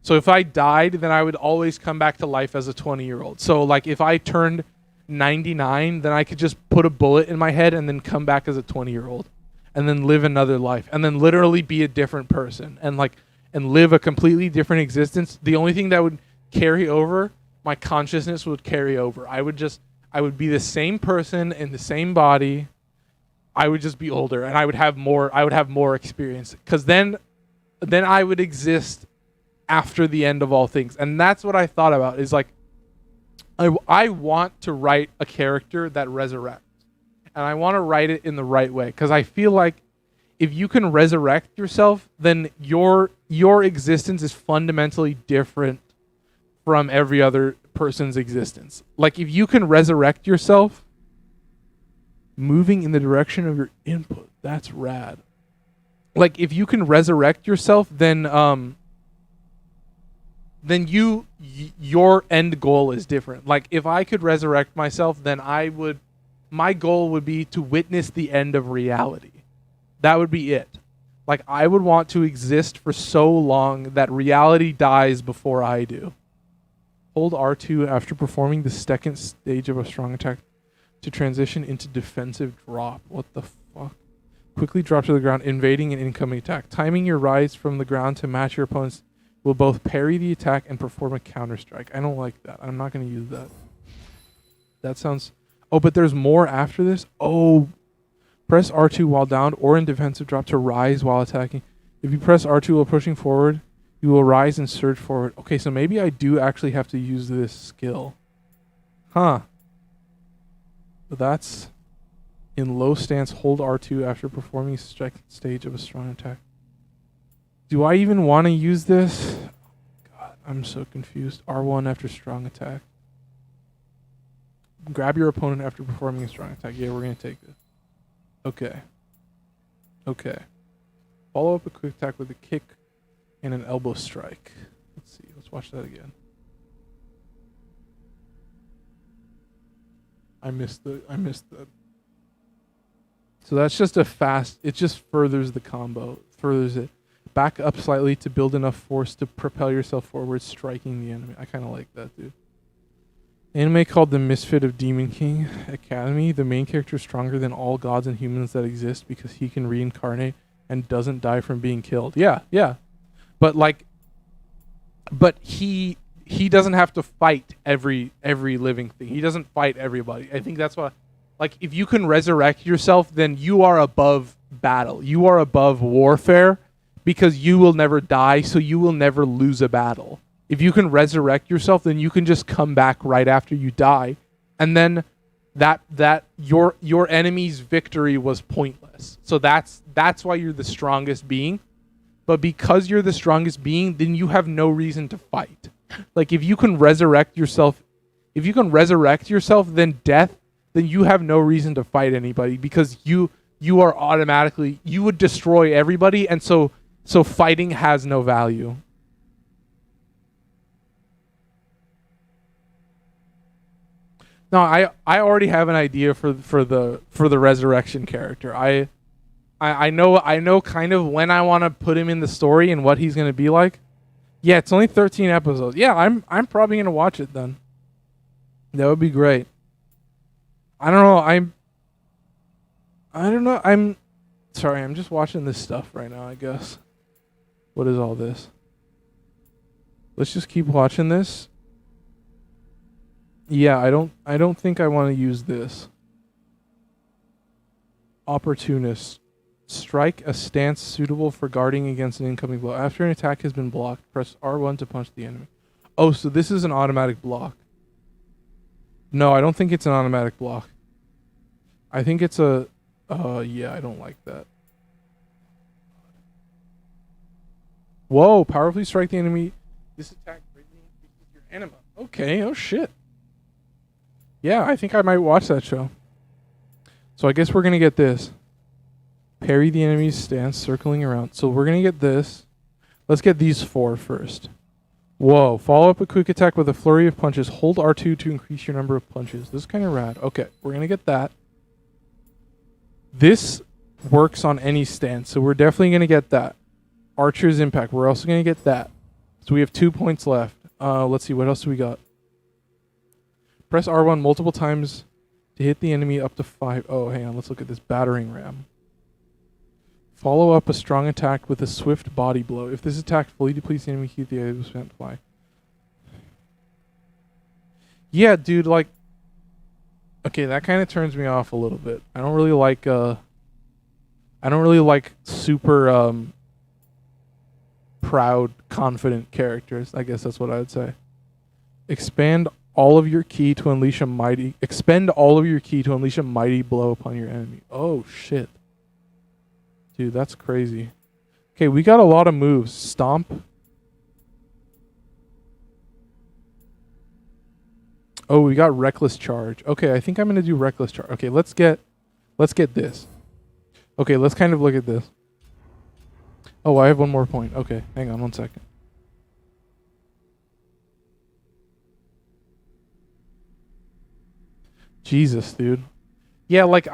So if I died, then I would always come back to life as a 20-year-old. So, like, if I turned 99, then I could just put a bullet in my head and then come back as a 20-year-old and then live another life and then literally be a different person and live a completely different existence. The only thing that would carry over, my consciousness would carry over. I would be the same person in the same body. I would just be older and I would have more experience, because then I would exist after the end of all things. And that's what I thought about, is like, I want to write a character that resurrects, and I want to write it in the right way, because I feel like if you can resurrect yourself, then your existence is fundamentally different from every other person's existence. Like, if you can resurrect yourself, moving in the direction of your input, that's rad. Like, if you can resurrect yourself, then your end goal is different. Like, if I could resurrect myself, then my goal would be to witness the end of reality. That would be it. Like, I would want to exist for so long that reality dies before I do. Hold R2 after performing the second stage of a strong attack to transition into defensive drop. What the fuck? Quickly drop to the ground, invading an incoming attack. Timing your rise from the ground to match your opponent's will both parry the attack and perform a counter strike. I don't like that. I'm not going to use that. That sounds... Oh, but there's more after this? Oh, press R2 while down or in defensive drop to rise while attacking. If you press R2 while pushing forward, You will rise and surge forward. Okay, so maybe I do actually have to use this skill. Huh. But that's in low stance, hold R2 after performing second stage of a strong attack. Do I even want to use this? God, I'm so confused. R1 after strong attack. Grab your opponent after performing a strong attack. Yeah, we're going to take this. Okay. Okay. Follow up a quick attack with a kick and an elbow strike. Let's see. Let's watch that again. I missed that. So that's just a fast, it just furthers the combo. Furthers it. Back up slightly to build enough force to propel yourself forward, striking the enemy. I kind of like that, dude. Anime called The Misfit of Demon King Academy. The main character is stronger than all gods and humans that exist because he can reincarnate and doesn't die from being killed. Yeah. But he doesn't have to fight every living thing. He doesn't fight everybody. I think that's why, like, if you can resurrect yourself, then you are above battle. You are above warfare because you will never die, so you will never lose a battle. If you can resurrect yourself, then you can just come back right after you die, and then that your enemy's victory was pointless. So that's why you're the strongest being. But because you're the strongest being, then you have no reason to fight. Like, if you can resurrect yourself, then you have no reason to fight anybody, because you are automatically, you would destroy everybody, and so fighting has no value. No, I already have an idea for the resurrection character. I know kind of when I want to put him in the story and what he's going to be like. Yeah, it's only 13 episodes. Yeah, I'm probably going to watch it then. That would be great. I don't know. I'm sorry. I'm just watching this stuff right now, I guess. What is all this? Let's just keep watching this. Yeah, I don't think I want to use this. Opportunist. Strike a stance suitable for guarding against an incoming blow. After an attack has been blocked, press R1 to punch the enemy. Oh, so this is an automatic block. No, I don't think it's an automatic block. I think it's a... yeah, I don't like that. Whoa, powerfully strike the enemy. This attack greatly increases your anima. Okay, oh shit. Yeah, I think I might watch that show. So I guess we're going to get this. Parry the enemy's stance, circling around. So we're going to get this. Let's get these four first. Whoa. Follow up a quick attack with a flurry of punches. Hold R2 to increase your number of punches. This is kind of rad. Okay, we're going to get that. This works on any stance, so we're definitely going to get that. Archer's Impact. We're also going to get that. So we have 2 points left. Let's see. What else do we got? Press R1 multiple times to hit the enemy up to 5. Oh, hang on. Let's look at this battering ram. Follow up a strong attack with a swift body blow. If this attack fully depletes the enemy, keep the item spent fly. Yeah, dude, like... Okay, that kind of turns me off a little bit. I don't really like super proud, confident characters. I guess that's what I would say. Expend all of your ki to unleash a mighty blow upon your enemy. Oh shit. Dude, that's crazy. Okay, we got a lot of moves. Stomp. Oh, we got Reckless Charge. Okay, I think I'm going to do Reckless Charge. Okay, let's get this. Okay, let's kind of look at this. Oh, I have one more point. Okay, hang on one second. Jesus, dude. Yeah, like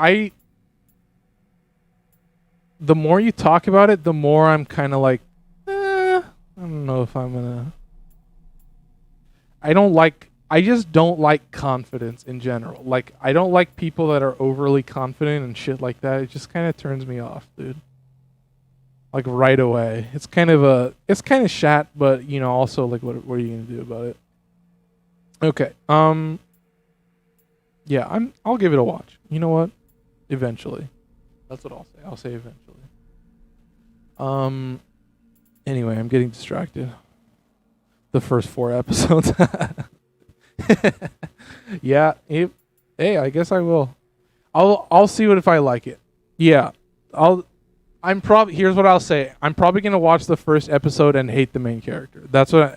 the more you talk about it, the more I'm kind of like, I don't know if I'm gonna... I just don't like confidence in general. Like, I don't like people that are overly confident and shit like that. It just kind of turns me off, dude. Like, right away. It's kind of shat, but, you know, also, like, what are you going to do about it? Okay. Yeah, I'll give it a watch. You know what? Eventually. That's what I'll say. I'll say eventually. Anyway, I'm getting distracted. The first 4 episodes. Yeah. Hey, I guess I will. I'll see what if I like it. Yeah. Here's what I'll say. I'm probably gonna watch the first episode and hate the main character.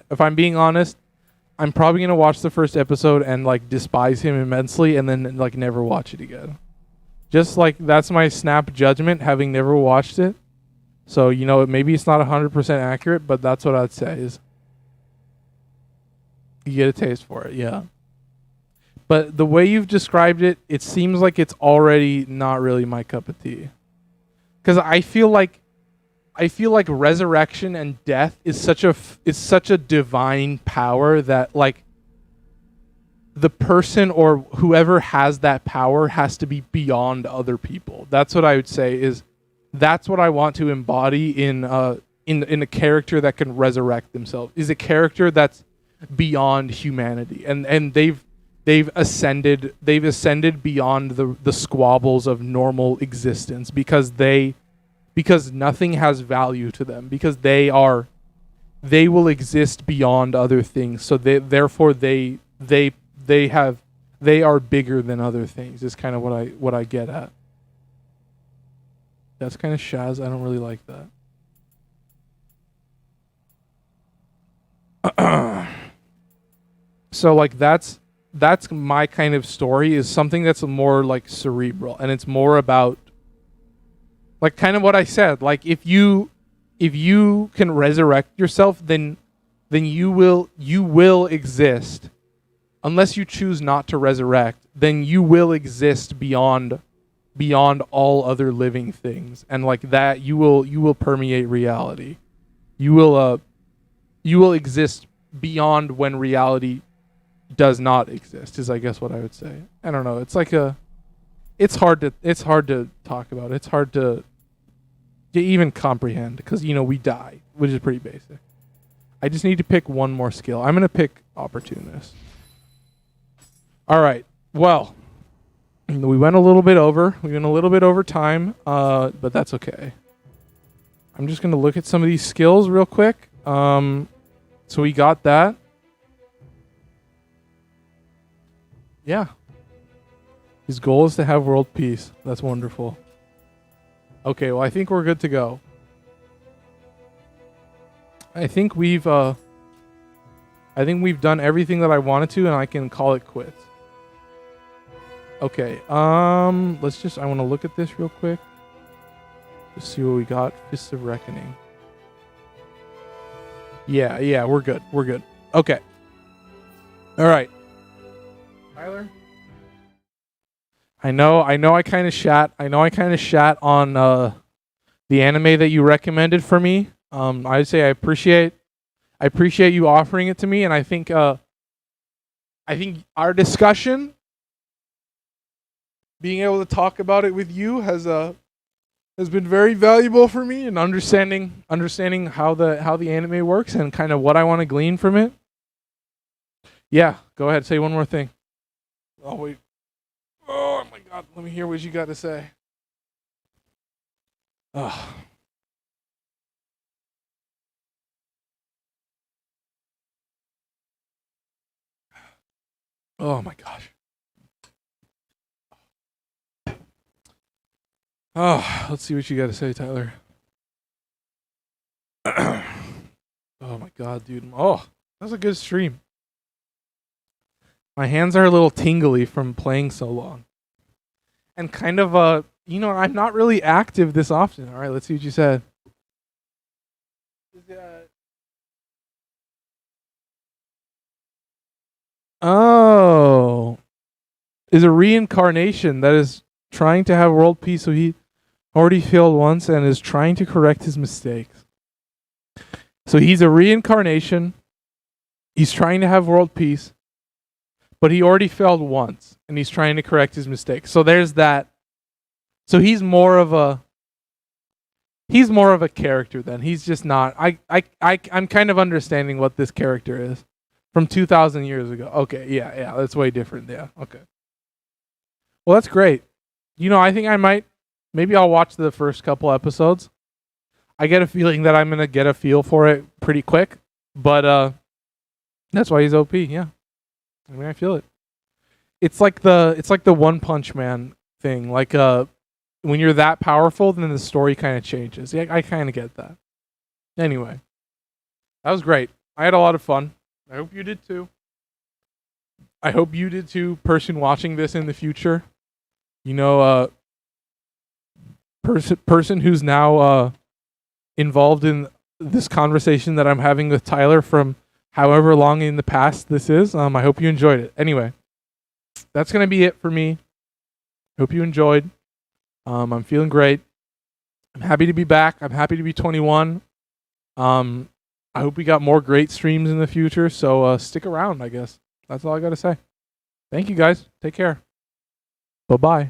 If I'm being honest, I'm probably gonna watch the first episode and like despise him immensely and then like never watch it again. Just like that's my snap judgment, having never watched it. So, maybe it's not 100% accurate, but that's what I'd say is you get a taste for it, yeah. But the way you've described it, it seems like it's already not really my cup of tea. Because I feel like resurrection and death is such a divine power that like the person or whoever has that power has to be beyond other people. That's what I would say is that's what I want to embody in a character that can resurrect themselves. Is a character that's beyond humanity, and they've ascended beyond the squabbles of normal existence because nothing has value to them, because they will exist beyond other things, so they are bigger than other things is kind of what I get at. That's kind of Shaz. I don't really like that. So like that's my kind of story, is something that's more like cerebral, and it's more about like kind of what I said. Like if you can resurrect yourself, then you will exist. Unless you choose not to resurrect, then you will exist beyond all other living things, and like that you will permeate reality. You will exist beyond when reality does not exist, is I guess what I would say. I don't know. It's like it's hard to talk about. It's hard to even comprehend because we die, which is pretty basic. I just need to pick one more skill. I'm gonna pick opportunist. All right. Well, we went a little bit over. We went a little bit over time, but that's okay. I'm just gonna look at some of these skills real quick. So we got that. Yeah. His goal is to have world peace. That's wonderful. Okay, well I think we're good to go. I think we've done everything that I wanted to, and I can call it quits. Okay, I want to look at this real quick. Just see what we got. Fists of Reckoning. Yeah, we're good. Okay. All right. Tyler? I know I kind of shat on the anime that you recommended for me. I'd say I appreciate you offering it to me, and I think our discussion, being able to talk about it with you has been very valuable for me in understanding how the anime works and kind of what I want to glean from it. Yeah, go ahead, say one more thing. Oh wait. Oh my god, let me hear what you got to say. Oh. Oh my gosh. Oh, let's see what you got to say, Tyler. Oh my god, dude. Oh, that was a good stream. My hands are a little tingly from playing so long. And kind of I'm not really active this often. All right, let's see what you said. Oh. Is a reincarnation that is trying to have world peace, so he already failed once and is trying to correct his mistakes. So he's a reincarnation. He's trying to have world peace, but he already failed once and he's trying to correct his mistakes. So there's that. So he's more of a character then. He's just not. I'm kind of understanding what this character is from 2,000 years ago. Okay, yeah, that's way different. Yeah, okay. Well, that's great. I think maybe I'll watch the first couple episodes. I get a feeling that I'm gonna get a feel for it pretty quick, but that's why he's OP. Yeah, I mean I feel it. It's like the One Punch Man thing. Like when you're that powerful, then the story kind of changes. Yeah, I kind of get that. Anyway, that was great. I had a lot of fun. I hope you did too. I hope you did too, person watching this in the future. You know, person who's now involved in this conversation that I'm having with Tyler from however long in the past this is. I hope you enjoyed it. Anyway, that's gonna be it for me. Hope you enjoyed. I'm feeling great. I'm happy to be back. I'm happy to be 21. I hope we got more great streams in the future. So stick around, I guess. That's all I got to say. Thank you guys. Take care. Bye-bye.